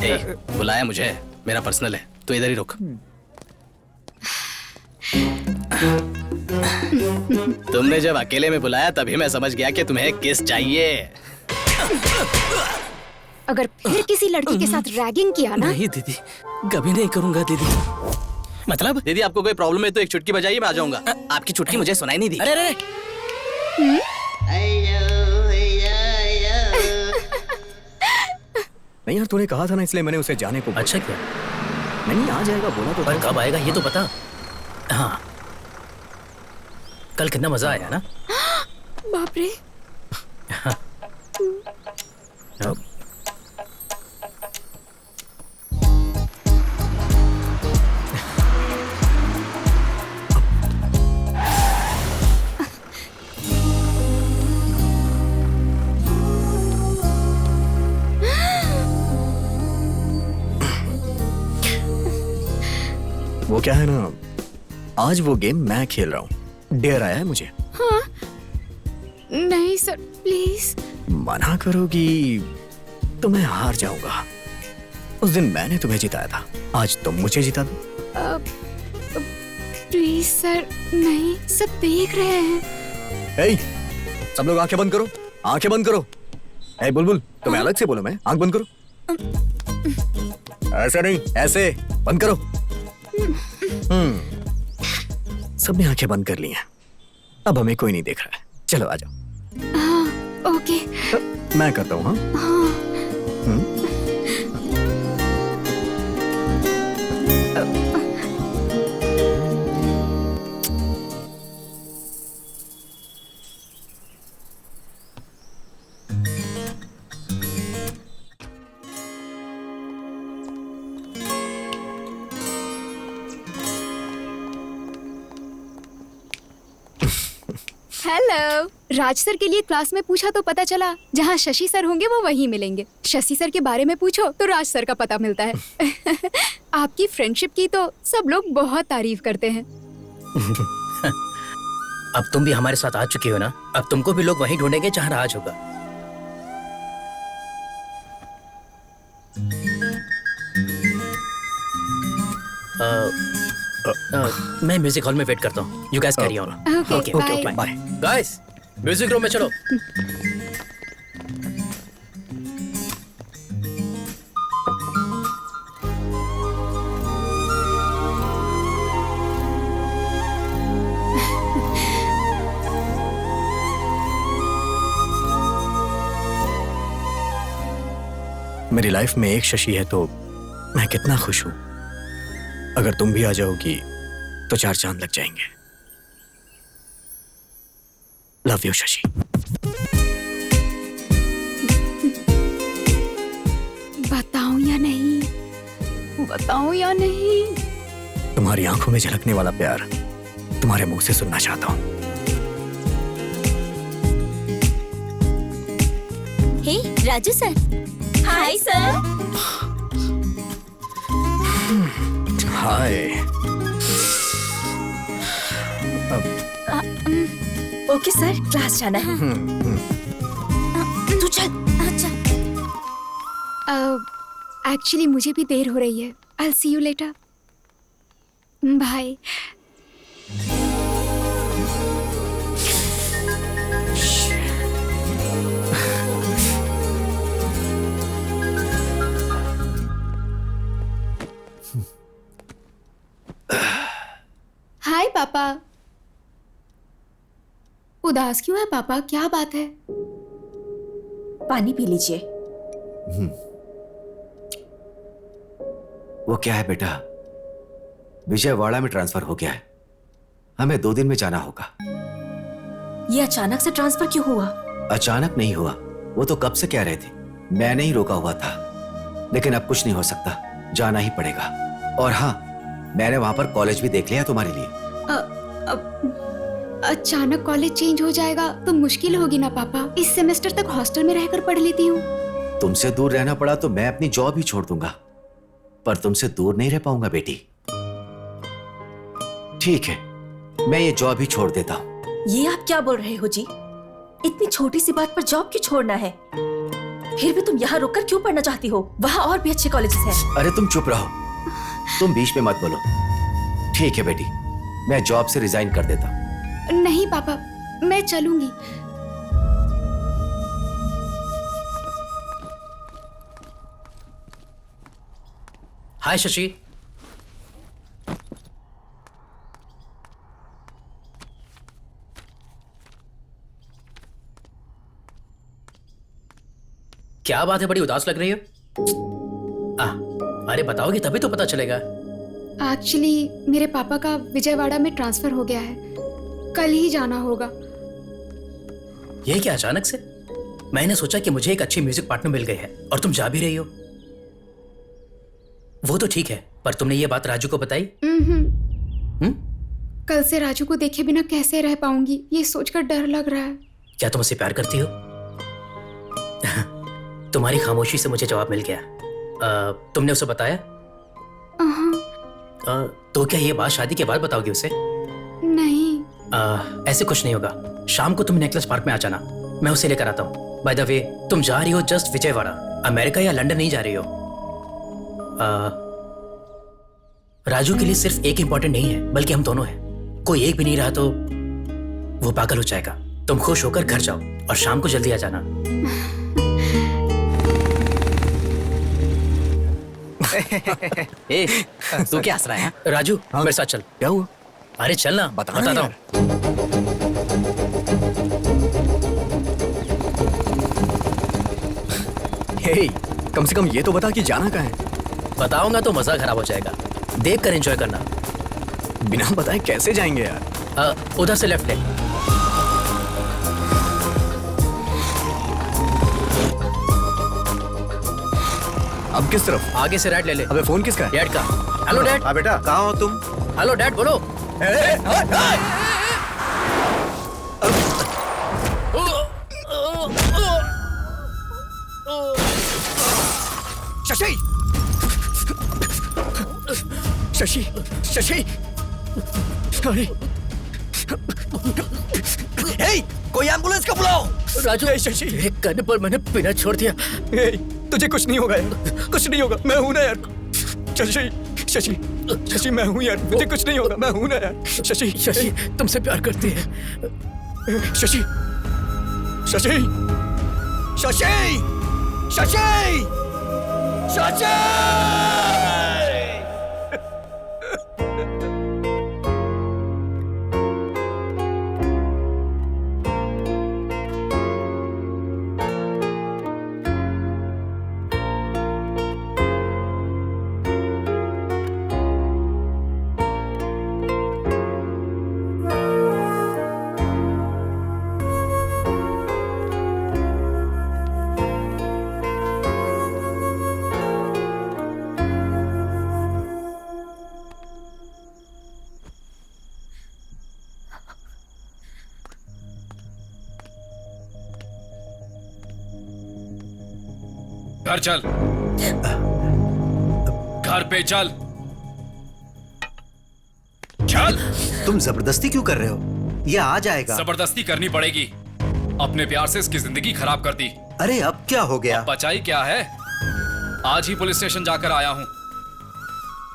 ए, बुलाया मुझे, मेरा पर्सनल है, तो इधर ही रुक। तुमने जब अकेले में बुलाया तभी मैं समझ गया कि तुम्हें किस चाहिए। अगर फिर किसी लड़की के साथ रैगिंग किया ना। नहीं दीदी, कभी नहीं करूंगा दीदी। मतलब? दीदी आपको कोई प्रॉब्लम है तो एक चुटकी बजाइए, मैं आ जाऊंगा। आपकी चुटकी मुझे सुनाई नहीं दी। अरे अरे नहीं यार, तूने कहा था ना, इसलिए मैंने उसे जाने को बोला। अच्छा क्या? नहीं आ जाएगा बोला तो पर था। कब आएगा ये तो बता। हाँ, कल कितना मजा आया ना। बाप रे। वो क्या है ना, आज वो गेम मैं खेल रहा हूँ। डेयर आया है मुझे। हाँ। नहीं सर, प्लीज। मना करोगी तो मैं हार जाऊंगा। उस दिन मैंने तुम्हें जिताया था, आज तुम मुझे जिता दो। प्लीज सर, नहीं, सब देख रहे हैं। ए, सब लोग आंखें बंद करो, आंखें बंद करो। ए बुलबुल, तुम्हें अलग से बोलो, मैं आंख बंद करो। ऐसे नहीं, ऐसे बंद करो। सबने आंखें बंद कर ली हैं, अब हमें कोई नहीं देख रहा है। चलो आ जाओ। हाँ, ओके। मैं करता हूँ। हाँ। हेलो। राज सर के लिए क्लास में पूछा तो पता चला जहाँ शशि सर होंगे वो वहीं मिलेंगे। शशि सर के बारे में पूछो तो राज सर का पता मिलता है। आपकी फ्रेंडशिप की तो सब लोग बहुत तारीफ करते हैं। अब तुम भी हमारे साथ आ चुकी हो ना, अब तुमको भी लोग वहीं ढूंढेंगे जहाँ राज होगा। मैं म्यूजिक हॉल में वेट करता हूँ। You guys carry on. Okay, bye. Bye. Guys, music room में चलो। मेरी लाइफ में एक शशि है तो मैं कितना खुश हूं। अगर तुम भी आ जाओगी तो 4 चांद लग जाएंगे। Love you Shashi. बताऊं या नहीं, बताऊं या नहीं? तुम्हारी आंखों में झलकने वाला प्यार तुम्हारे मुंह से सुनना चाहता हूं। Hey Raju sir. Hi sir. Hi. Okay sir, class जाना है। तू चल। अच्छा। एक्चुअली मुझे भी देर हो रही है। I'll see you later. Bye. Hi पापा। उदास क्यों है पापा? क्या बात है? पानी पी लीजिए। वो क्या है बेटा, विजयवाड़ा में ट्रांसफर हो गया है। हमें 2 दिन में जाना होगा। ये अचानक से ट्रांसफर क्यों हुआ? अचानक नहीं हुआ, वो तो कब से कह रहे थे। मैंने ही रोका हुआ था, लेकिन अब कुछ नहीं हो सकता, जाना ही पड़ेगा। और हाँ, मैंने वहां पर कॉलेज भी देख लिया तुम्हारे लिए। अचानक कॉलेज चेंज हो जाएगा तो मुश्किल होगी ना पापा। इस सेमेस्टर तक हॉस्टल में रहकर पढ़ लेती हूँ। तुमसे दूर रहना पड़ा तो मैं अपनी जॉब ही छोड़ दूंगा, पर तुमसे दूर नहीं रह पाऊंगा बेटी। ठीक है, मैं ये जॉब ही छोड़ देता हूँ। ये आप क्या बोल रहे हो जी? इतनी छोटी सी बात पर जॉब क्यों छोड़ना है? फिर भी तुम यहाँ रुककर क्यों पढ़ना चाहती हो? वहाँ और भी अच्छे कॉलेजेस हैं। अरे तुम चुप रहो, तुम बीच में मत बोलो। ठीक है बेटी, मैं जॉब से रिजाइन कर देता हूँ। नहीं पापा, मैं चलूंगी। हाय शशि। क्या बात है, बड़ी उदास लग रही हो? अरे बताओगे तभी तो पता चलेगा। एक्चुअली मेरे पापा का विजयवाड़ा में ट्रांसफर हो गया है, कल ही जाना होगा। ये क्या अचानक से? मैंने सोचा कि मुझे एक अच्छी म्यूजिक पार्टनर मिल गई है और तुम जा भी रही हो। वो तो ठीक है, पर तुमने ये बात राजू को बताई? कल से राजू को देखे बिना कैसे रह पाऊंगी, ये सोचकर डर लग रहा है। क्या तुम उससे प्यार करती हो? तुम्हारी खामोशी से मुझे जवाब मिल गया। तुमने उसे बताया? तो क्या ये बात शादी के बाद बताओगी उसे? नहीं। ऐसे कुछ नहीं होगा। शाम को तुम नेकलेस पार्क में आ जाना, मैं उसे लेकर आता हूँ। बाय द वे, तुम जा रही हो जस्ट विजयवाड़ा, अमेरिका या लंदन नहीं जा रही हो। राजू के लिए सिर्फ एक इंपॉर्टेंट नहीं है, बल्कि हम दोनों हैं। कोई एक भी नहीं रहा तो वो पागल हो जाएगा। तुम खुश होकर घर जाओ और शाम को जल्दी आ जाना। ए, तू क्या हंस रहा है? राजू, मेरे साथ चल। क्या हुआ? अरे चल ना, बताता हूँ। हे, कम से कम ये तो बता कि जाना कहाँ है। बताऊंगा तो मजा खराब हो जाएगा, देख कर एंजॉय करना। बिना बताए कैसे जाएंगे यार? उधर से लेफ्ट ले। अब किस तरफ? आगे से राइट ले ले। अबे फोन किसका है? डैड का। Hello dad. हाँ बेटा, कहाँ हो तुम? हेलो डैड, बोलो। शशि! शशि! शशि! अरे! हे! कोई एम्बुलेंस को बुलाओ! राजू, शशि! एक करने पर मैंने पीना छोड़ दिया। तुझे कुछ नहीं होगा यार, कुछ नहीं होगा। मैं हूं ना यार। शशि! शशि! शशि, मैं हूं यार, मुझे कुछ नहीं होगा। मैं हूं ना यार। शशि! शशि, तुमसे प्यार करती है। शशि! शशि! शशि! शशि! शशि! घर चल, घर पे चल, चल। तुम जबरदस्ती क्यों कर रहे हो? ये आ जाएगा। जबरदस्ती करनी पड़ेगी। अपने प्यार से इसकी जिंदगी खराब कर दी। अरे अब क्या हो गया? बचाई क्या है? आज ही पुलिस स्टेशन जाकर आया हूं।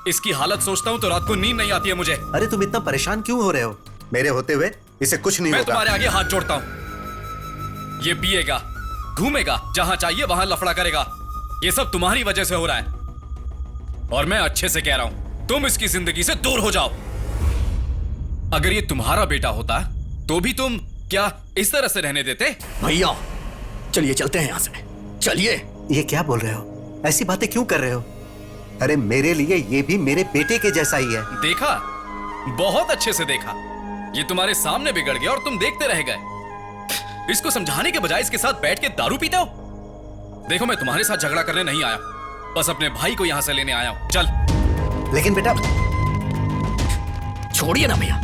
इसकी हालत सोचता हूं तो रात को नींद नहीं आती है मुझे। अरे तुम इतना परेशान क्यों हो रहे हो? मेरे होते हुए इसे कुछ नहीं मैं होगा। तुम्हारे आगे हाथ जोड़ता हूं। ये पिएगा, घूमेगा, जहां चाहिए वहां लफड़ा करेगा। ये सब तुम्हारी वजह से हो रहा है और मैं अच्छे से कह रहा हूं, तुम इसकी जिंदगी से दूर हो जाओ। अगर ये तुम्हारा बेटा होता तो भी तुम क्या इस तरह से रहने देते? भैया चलिए चलते हैं यहाँ से, चलिए। ये क्या बोल रहे हो? ऐसी बातें क्यों कर रहे हो? अरे मेरे लिए ये भी मेरे बेटे के जैसा ही है। देखा, बहुत अच्छे से देखा। ये तुम्हारे सामने बिगड़ गया और तुम देखते रह गए। इसको समझाने के बजाय इसके साथ बैठ के दारू पीते हो। देखो, मैं तुम्हारे साथ झगड़ा करने नहीं आया, बस अपने भाई को यहां से लेने आया हूं। चल। लेकिन बेटा, छोड़िए ना भैया।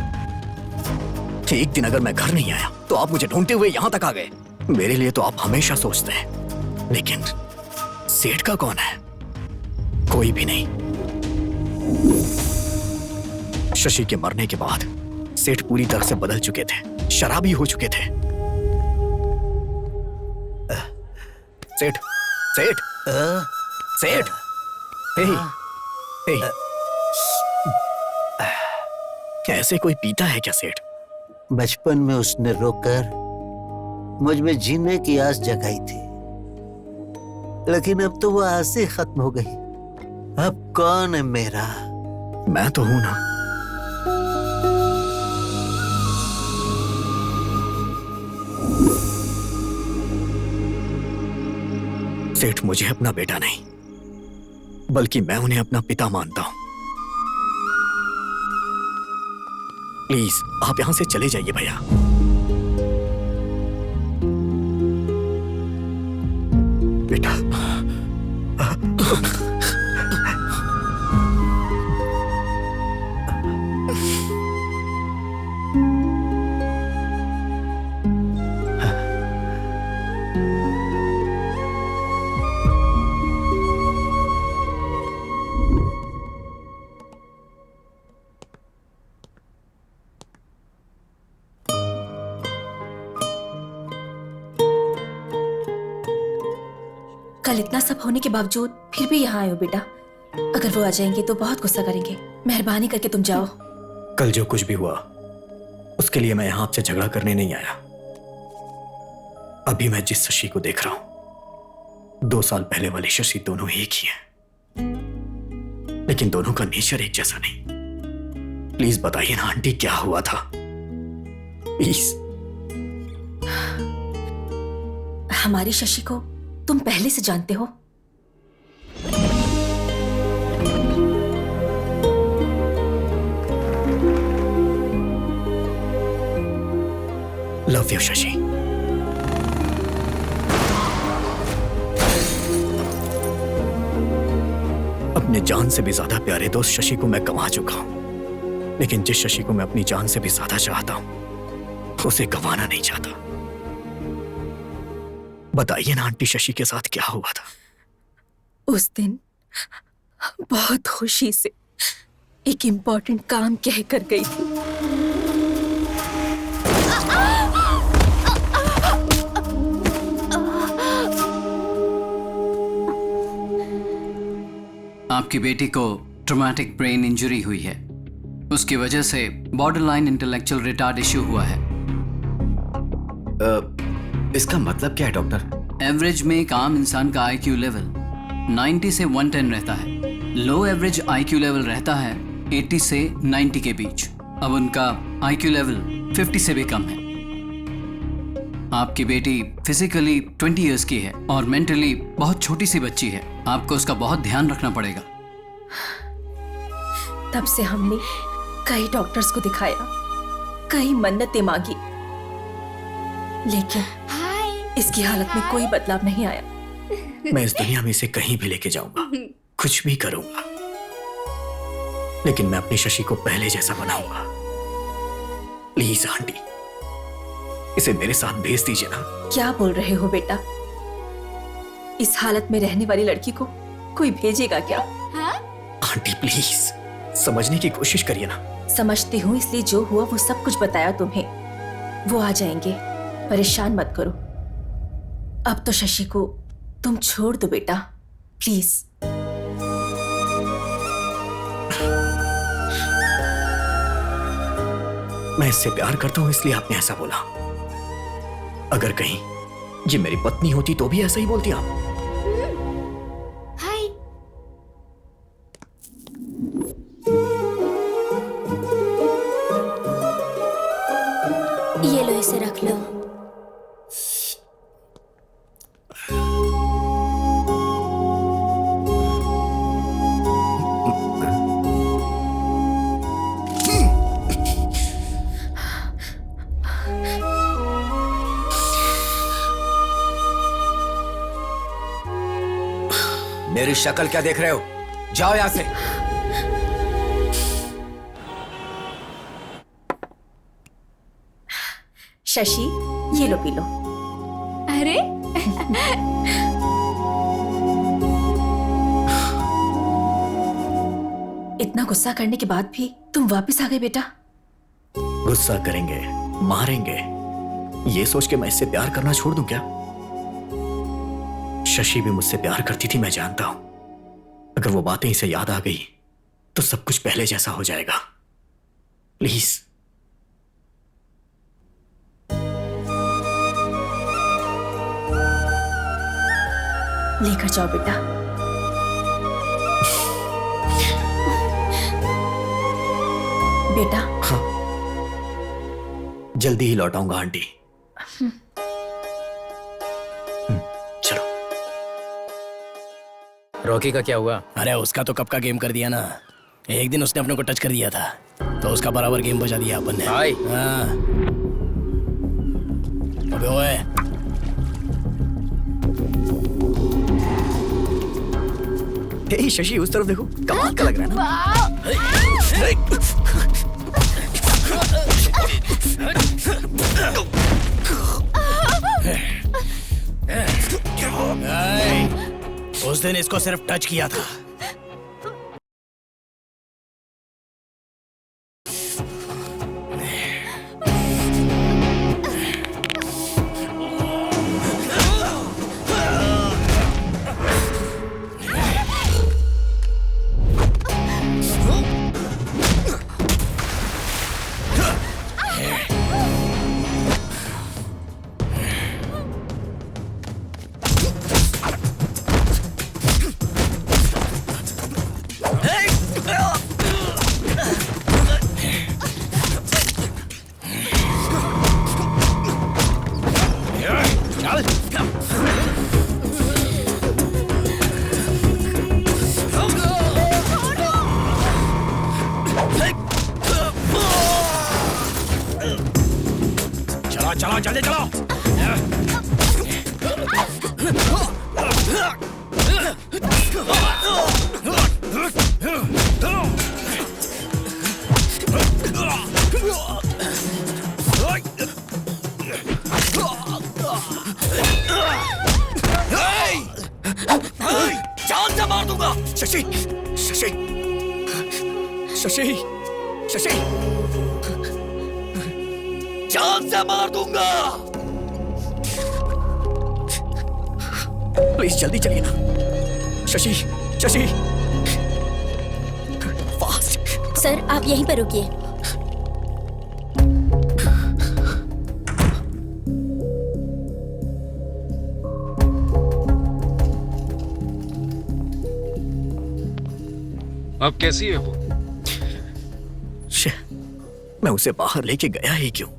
एक दिन अगर मैं घर नहीं आया तो आप मुझे ढूंढते हुए यहां तक आ गए। मेरे लिए तो आप हमेशा सोचते हैं, लेकिन सेठ का कौन है? कोई भी नहीं। शशि के मरने के बाद सेठ पूरी तरह से बदल चुके थे, शराबी हो चुके थे। सेठ, सेठ, सेठ, ऐसे कोई पीता है क्या सेठ? बचपन में उसने रोकर मुझ में जीने की आस जगाई थी, लेकिन अब तो वो आस ही खत्म हो गई। अब कौन है मेरा? मैं तो हूं ना। सेठ मुझे अपना बेटा नहीं, बल्कि मैं उन्हें अपना पिता मानता हूं। प्लीज आप यहां से चले जाइए भैया। बेटा, कल इतना सब होने के बावजूद फिर भी यहाँ आए हो बेटा। अगर वो आ जाएंगे तो बहुत गुस्सा करेंगे। मेहरबानी करके तुम जाओ। कल जो कुछ भी हुआ उसके लिए मैं यहां आपसे झगड़ा करने नहीं आया। अभी मैं जिस शशि को देख रहा हूं, 2 साल पहले वाले शशि दोनों एक ही हैं, लेकिन दोनों का नेचर एक जैसा नहीं। प्लीज बताइए ना आंटी, क्या हुआ था? प्लीज। हमारी शशि को तुम पहले से जानते हो। Love you Shashi. अपने जान से भी ज्यादा प्यारे दोस्त शशि को मैं गंवा चुका हूं, लेकिन जिस शशि को मैं अपनी जान से भी ज्यादा चाहता हूं, उसे गंवाना नहीं चाहता। बताइए ना आंटी, शशि के साथ क्या हुआ था? उस दिन बहुत खुशी से एक इम्पोर्टेंट काम कह कर गई थी। आपकी बेटी को ट्रॉमेटिक ब्रेन इंजरी हुई है। उसकी वजह से बॉर्डरलाइन इंटेलेक्चुअल रिटार्ड इश्यू हुआ है। इसका मतलब क्या है डॉक्टर? एवरेज में एक आम इंसान का आईक्यू लेवल 90 से 110 रहता है। लो एवरेज आईक्यू लेवल रहता है 80 से 90 के बीच। अब उनका आईक्यू लेवल 50 से भी कम है। आपकी बेटी फिजिकली 20 इयर्स की है और मेंटली बहुत छोटी सी बच्ची है। आपको उसका बहुत ध्यान रखना पड़ेगा। तब से हमने कई डॉक्टर्स को दिखाया, कई मन्नतें मांगी, लेकिन इसकी हालत में कोई बदलाव नहीं आया। मैं इस दुनिया में इसे कहीं भी लेके जाऊंगा, कुछ भी करूंगा, लेकिन मैं अपनी शशि को पहले जैसा बनाऊंगा। प्लीज आंटी, इसे मेरे साथ भेज दीजिए ना। क्या बोल रहे हो बेटा? इस हालत में रहने वाली लड़की को कोई भेजेगा क्या? आंटी प्लीज समझने की कोशिश करिए ना। समझती हूँ, इसलिए जो हुआ वो सब कुछ बताया तुम्हें। वो आ जाएंगे, परेशान मत करो। अब तो शशि को तुम छोड़ दो बेटा, प्लीज। मैं इससे प्यार करता हूं इसलिए आपने ऐसा बोला। अगर कहीं ये मेरी पत्नी होती तो भी ऐसा ही बोलती आप। हाय। ये लो, इसे रख लो। मेरी शक्ल क्या देख रहे हो? जाओ यहां से। शशि, ये लो, पी लो। अरे इतना गुस्सा करने के बाद भी तुम वापस आ गए बेटा। गुस्सा करेंगे, मारेंगे, ये सोच के मैं इससे प्यार करना छोड़ दूं क्या? शशि भी मुझसे प्यार करती थी, मैं जानता हूं। अगर वो बातें इसे याद आ गई तो सब कुछ पहले जैसा हो जाएगा। प्लीज। लेकर जाओ बेटा। बेटा। हाँ, जल्दी ही लौट आऊंगा आंटी। चलो। रॉकी का क्या हुआ? अरे उसका तो कब का गेम कर दिया ना। एक दिन उसने अपने को टच कर दिया था तो उसका बराबर गेम बजा दिया अपन ने। हाँ। अबे ओए, हे शशि, उस तरफ देखो, कमाल का लग रहा है ना? उस दिन इसको सिर्फ टच किया था। चलो जल्दी चलो। जान से मार दूंगा। शशि, शशि, शशि, शशि, जान से मार दूंगा। प्लीज जल्दी चलिए ना। शशि, शशि, फास्ट। सर, आप यहीं पर रुकिए। अब कैसी है वो? मैं उसे बाहर लेके गया ही क्यों?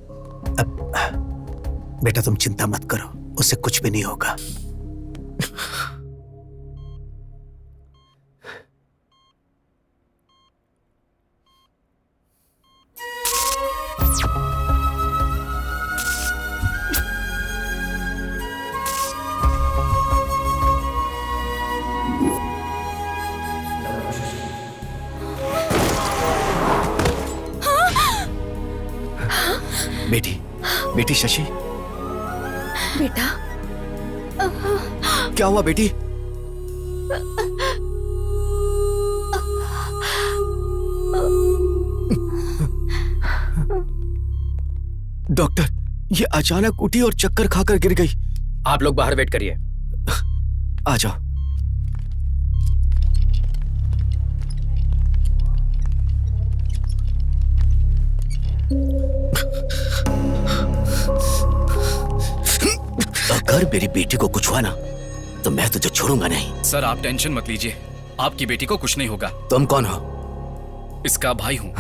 बेटा तुम चिंता मत करो, उसे कुछ भी नहीं होगा। बेटी, बेटी शशि, बेटा। क्या हुआ बेटी? डॉक्टर, ये अचानक उठी और चक्कर खाकर गिर गई। आप लोग बाहर वेट करिए। आ जाओ। अगर मेरी बेटी को कुछ हुआ ना तो मैं तुझे छोड़ूंगा नहीं। सर आप टेंशन मत लीजिए, आपकी बेटी को कुछ नहीं होगा। तुम कौन हो? इसका भाई हूँ।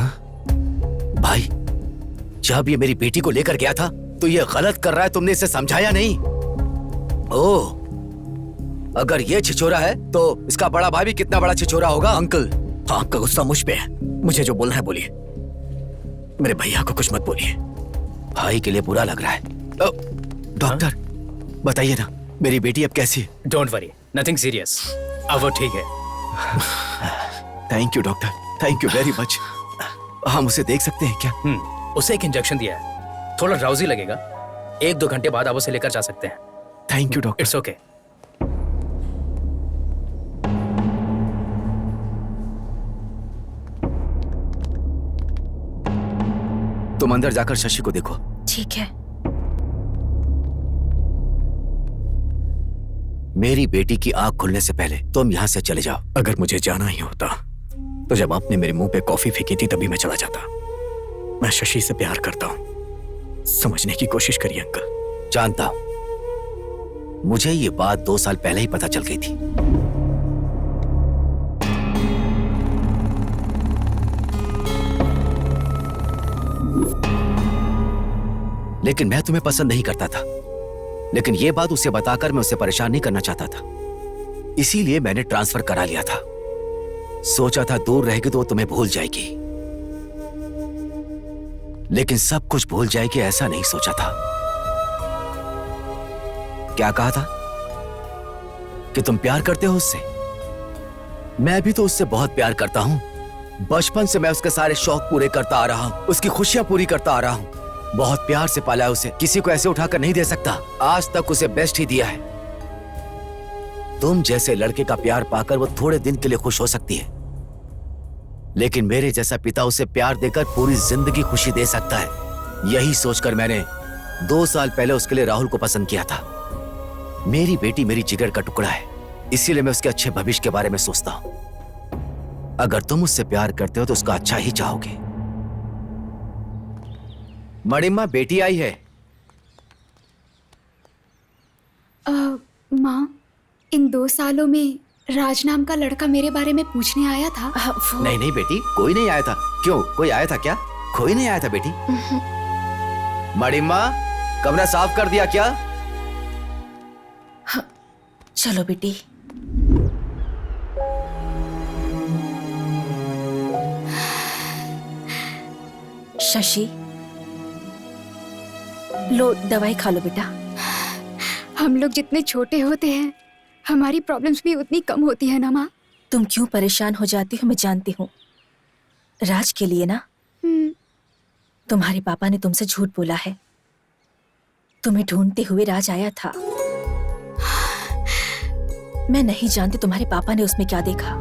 भाई? जब ये मेरी बेटी को लेकर गया था तो ये गलत कर रहा है, तुमने इसे समझाया नहीं? ओह, अगर ये छिछोरा है तो इसका बड़ा भाई भी कितना बड़ा छिछोरा होगा। अंकल, आपका गुस्सा मुझ पे है, मुझे जो बोलना है बोलिए, मेरे भैया को कुछ मत बोलिए। भाई के लिए बुरा लग रहा है। डॉक्टर बताइए ना, मेरी बेटी अब कैसी है? डोंट वरी, नथिंग सीरियस, अब वो ठीक है। Thank you doctor, thank you very much. हम उसे देख सकते हैं क्या? उसे एक इंजेक्शन दिया है, थोड़ा ड्राउजी लगेगा, 1-2 घंटे बाद आप उसे लेकर जा सकते हैं। Thank you doctor. It's okay. तुम अंदर जाकर शशि को देखो। ठीक है। मेरी बेटी की आंख खुलने से पहले तुम यहाँ से चले जाओ। अगर मुझे जाना ही होता तो जब आपने मेरे मुंह पे कॉफी फेंकी थी तभी मैं चला जाता। मैं शशि से प्यार करता हूँ, समझने की कोशिश करिए अंकल। जानता हूं, मुझे ये बात 2 साल पहले ही पता चल गई थी। लेकिन मैं तुम्हें पसंद नहीं करता था, लेकिन ये बात उसे बताकर मैं उसे परेशान नहीं करना चाहता था, इसीलिए मैंने ट्रांसफर करा लिया था। सोचा था दूर रहेगी तो वो तुम्हें भूल जाएगी, लेकिन सब कुछ भूल जाएगी ऐसा नहीं सोचा था। क्या कहा था कि तुम प्यार करते हो उससे? मैं भी तो उससे बहुत प्यार करता हूं। बचपन से मैं उसके सारे शौक पूरे करता आ रहा हूं, उसकी खुशियां पूरी करता आ रहा हूं। बहुत प्यार से पाला है उसे, किसी को ऐसे उठाकर नहीं दे सकता। आज तक उसे बेस्ट ही दिया है। तुम जैसे लड़के का प्यार पाकर वो थोड़े दिन के लिए खुश हो सकती है, लेकिन मेरे जैसा पिता उसे प्यार देकर पूरी जिंदगी खुशी दे सकता है। यही सोचकर मैंने 2 साल पहले उसके लिए राहुल को पसंद किया था। मेरी बेटी मेरी जिगर का टुकड़ा है, इसीलिए मैं उसके अच्छे भविष्य के बारे में सोचता हूं। अगर तुम उससे प्यार करते हो तो उसका अच्छा ही चाहोगे। मणिमा, बेटी आई है। माँ, इन 2 सालों में राज नाम का लड़का मेरे बारे में पूछने आया था। नहीं नहीं बेटी, कोई नहीं आया था। क्यों, कोई आया था क्या? कोई नहीं आया था बेटी। मणिमा, कमरा साफ कर दिया क्या? हाँ, चलो बेटी। शशि, लो दवाई खा लो बेटा। हम लोग जितने छोटे होते हैं हमारी प्रॉब्लम्स भी उतनी कम होती है ना माँ। तुम क्यों परेशान हो जाती हो मैं जानती हूँ। राज के लिए ना, तुम्हारे पापा ने तुमसे झूठ बोला है। तुम्हें ढूंढते हुए राज आया था। मैं नहीं जानती तुम्हारे पापा ने उसमें क्या देखा,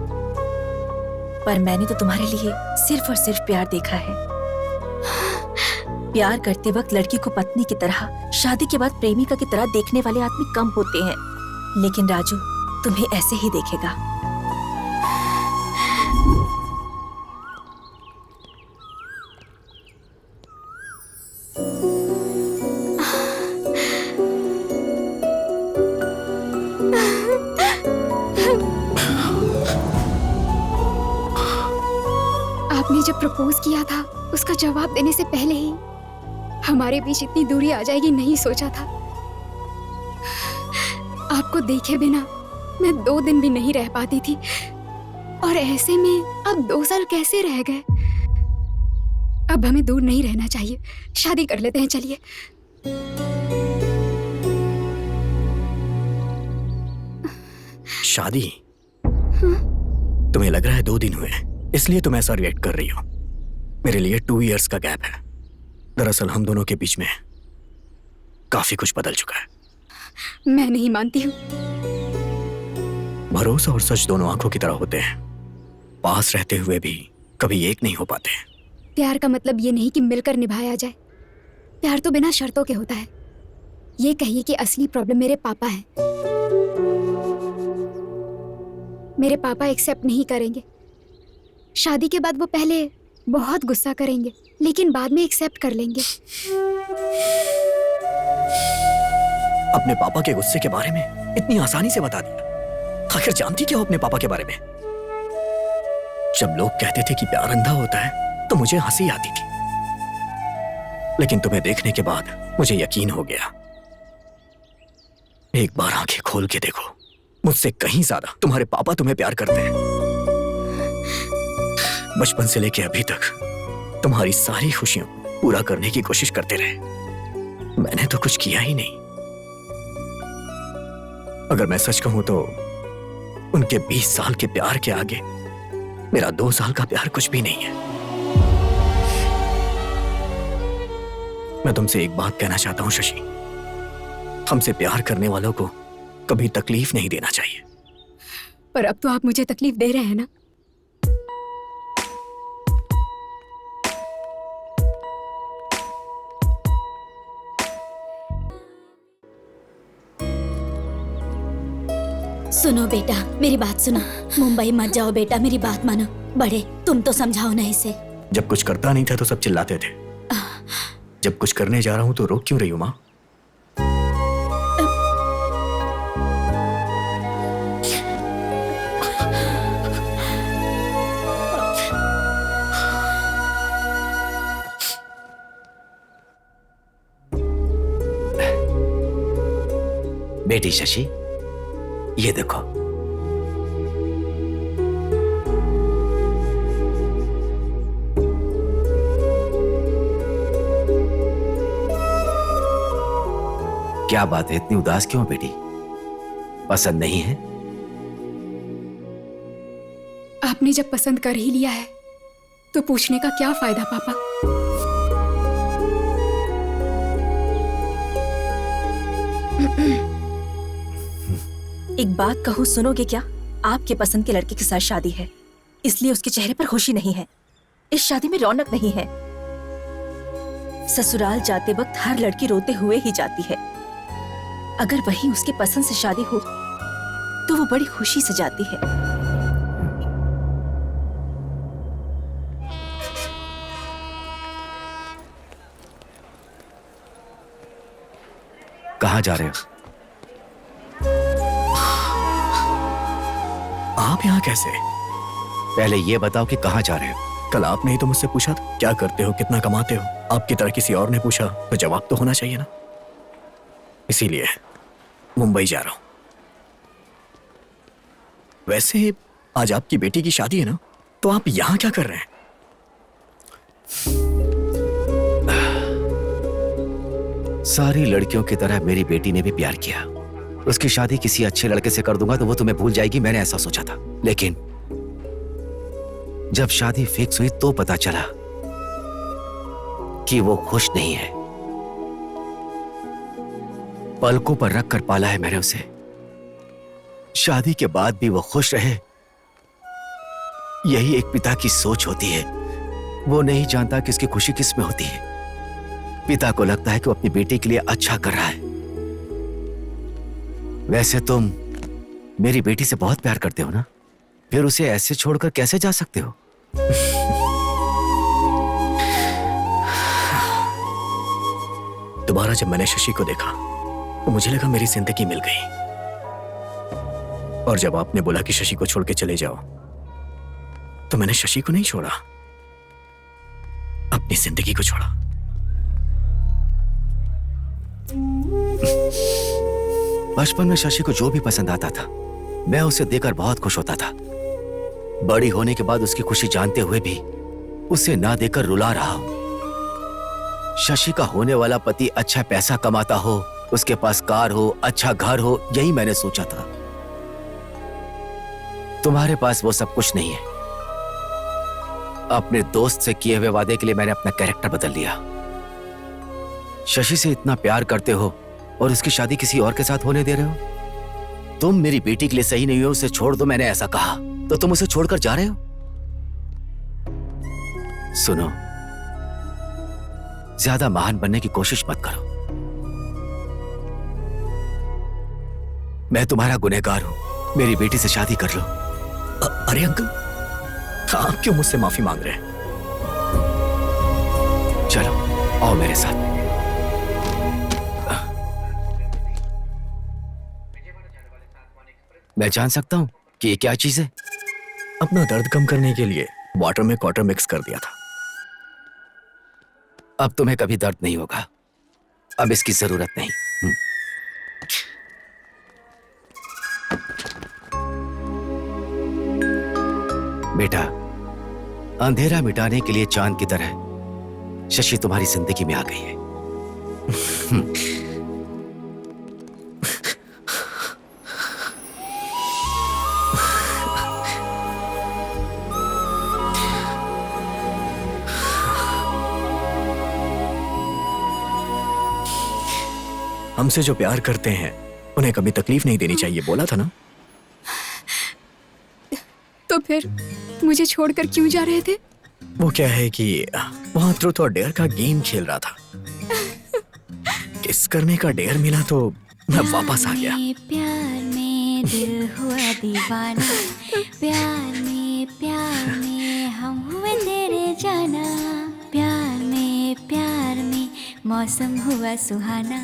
पर मैंने तो तुम्हारे लिए सिर्फ और सिर्फ प्यार देखा है। प्यार करते वक्त लड़की को पत्नी की तरह, शादी के बाद प्रेमिका की तरह देखने वाले आदमी कम होते हैं, लेकिन राजू तुम्हें ऐसे ही देखेगा। आपने जब प्रपोज किया था उसका जवाब देने से पहले ही हमारे बीच इतनी दूरी आ जाएगी नहीं सोचा था। आपको देखे बिना मैं 2 दिन भी नहीं रह पाती थी, और ऐसे में अब 2 साल कैसे रह गए। अब हमें दूर नहीं रहना चाहिए, शादी कर लेते हैं। चलिए। शादी? तुम्हें लग रहा है 2 दिन हुए इसलिए तुम ऐसा रिएक्ट कर रही हो। मेरे लिए 2 इयर्स का गैप है। दरअसल हम दोनों के बीच में काफी कुछ बदल चुका है। मैं नहीं मानती हूँ। भरोसा और सच दोनों आंखों की तरह होते हैं, पास रहते हुए भी कभी एक नहीं हो पाते। प्यार का मतलब ये नहीं कि मिलकर निभाया जाए, प्यार तो बिना शर्तों के होता है। ये कहिए कि असली प्रॉब्लम मेरे पापा है। मेरे पापा एक्सेप्ट नहीं करेंगे। शादी के बाद वो पहले बहुत गुस्सा करेंगे, लेकिन बाद में एक्सेप्ट कर लेंगे। अपने पापा के गुस्से के बारे में इतनी आसानी से बता दिया। आखिर जानती क्या हो अपने पापा के बारे में? जब लोग कहते थे कि प्यार अंधा होता है तो मुझे हंसी आती थी, लेकिन तुम्हें देखने के बाद मुझे यकीन हो गया। एक बार आंखें खोल के देखो, मुझसे कहीं ज्यादा तुम्हारे पापा तुम्हें प्यार करते हैं। बचपन से लेके अभी तक तुम्हारी सारी खुशियों पूरा करने की कोशिश करते रहे, मैंने तो कुछ किया ही नहीं। अगर मैं सच कहूं तो उनके 20 साल के प्यार के आगे मेरा 2 साल का प्यार कुछ भी नहीं है। मैं तुमसे एक बात कहना चाहता हूं शशि, हमसे प्यार करने वालों को कभी तकलीफ नहीं देना चाहिए। पर अब तो आप मुझे तकलीफ दे रहे हैं ना। सुनो बेटा, मेरी बात सुनो। मुंबई मत जाओ बेटा, मेरी बात मानो। बड़े, तुम तो समझाओ ना इसे। जब कुछ करता नहीं था तो सब चिल्लाते थे, जब कुछ करने जा रहा हूं तो रोक क्यों रही हो मां? बेटी शशि, ये देखो। क्या बात है, इतनी उदास क्यों बेटी? पसंद नहीं है? आपने जब पसंद कर ही लिया है तो पूछने का क्या फायदा पापा? एक बात कहूँ, सुनोगे क्या? आपके पसंद के लड़के के साथ शादी है, इसलिए उसके चेहरे पर खुशी नहीं है। इस शादी में रौनक नहीं है। ससुराल जाते वक्त हर लड़की रोते हुए ही जाती है। अगर वही उसके पसंद से शादी हो तो वो बड़ी खुशी से जाती है। कहाँ जा रहे हो? आप यहाँ कैसे? पहले ये बताओ कि कहाँ जा रहे हो? कल आपने ही तो मुझसे पूछा था क्या करते हो, कितना कमाते हो। आपकी तरह किसी और ने पूछा तो जवाब तो होना चाहिए ना। इसीलिए मुंबई जा रहा हूं। वैसे आज आपकी बेटी की शादी है ना, तो आप यहां क्या कर रहे हैं? सारी लड़कियों की तरह मेरी बेटी ने भी प्यार किया। उसकी शादी किसी अच्छे लड़के से कर दूंगा तो वो तुम्हें भूल जाएगी, मैंने ऐसा सोचा था। लेकिन जब शादी फिक्स हुई तो पता चला कि वो खुश नहीं है। पलकों पर रख कर पाला है मैंने उसे। शादी के बाद भी वो खुश रहे, यही एक पिता की सोच होती है। वो नहीं जानता कि उसकी खुशी किस में होती है। पिता को लगता है कि वो अपनी बेटी के लिए अच्छा कर रहा है। वैसे तुम मेरी बेटी से बहुत प्यार करते हो ना, फिर उसे ऐसे छोड़कर कैसे जा सकते हो? दोबारा जब मैंने शशि को देखा तो मुझे लगा मेरी जिंदगी मिल गई। और जब आपने बोला कि शशि को छोड़ के चले जाओ, तो मैंने शशि को नहीं छोड़ा, अपनी जिंदगी को छोड़ा। बचपन में शशि को जो भी पसंद आता था मैं उसे देकर बहुत खुश होता था। बड़ी होने के बाद उसकी खुशी जानते हुए भी उसे ना देकर रुला रहा हूं। शशि का होने वाला पति अच्छा पैसा कमाता हो, उसके पास कार हो, अच्छा घर हो, यही मैंने सोचा था। तुम्हारे पास वो सब कुछ नहीं है। अपने दोस्त से किए हुए वादे के लिए मैंने अपना कैरेक्टर बदल लिया। शशि से इतना प्यार करते हो और उसकी शादी किसी और के साथ होने दे रहे हो? तुम मेरी बेटी के लिए सही नहीं हो, उसे छोड़ दो, मैंने ऐसा कहा। तो तुम उसे छोड़कर जा रहे हो? सुनो, ज्यादा महान बनने की कोशिश मत करो। मैं तुम्हारा गुनहगार हूं, मेरी बेटी से शादी कर लो। अरे अंकल, आप क्यों मुझसे माफी मांग रहे हैं? चलो आओ मेरे साथ। मैं जान सकता हूं कि ये क्या चीज है? अपना दर्द कम करने के लिए वाटर में क्वार्टर मिक्स कर दिया था। अब तुम्हें कभी दर्द नहीं होगा, अब इसकी जरूरत नहीं। बेटा, अंधेरा मिटाने के लिए चांद की तरह शशि तुम्हारी जिंदगी में आ गई है। हमसे जो प्यार करते हैं उन्हें कभी तकलीफ नहीं देनी चाहिए, बोला था ना? तो फिर मुझे छोड़कर क्यों जा रहे थे? वो क्या है कि वहां ट्रूथ और डेयर का गेम खेल रहा था। किस करने का डेयर मिला तो मैं वापस आ गया। प्यार में दिल हुआ दीवाना, प्यार में हम हुए तेरे जाना, प्यार में मौसम हुआ सुहाना।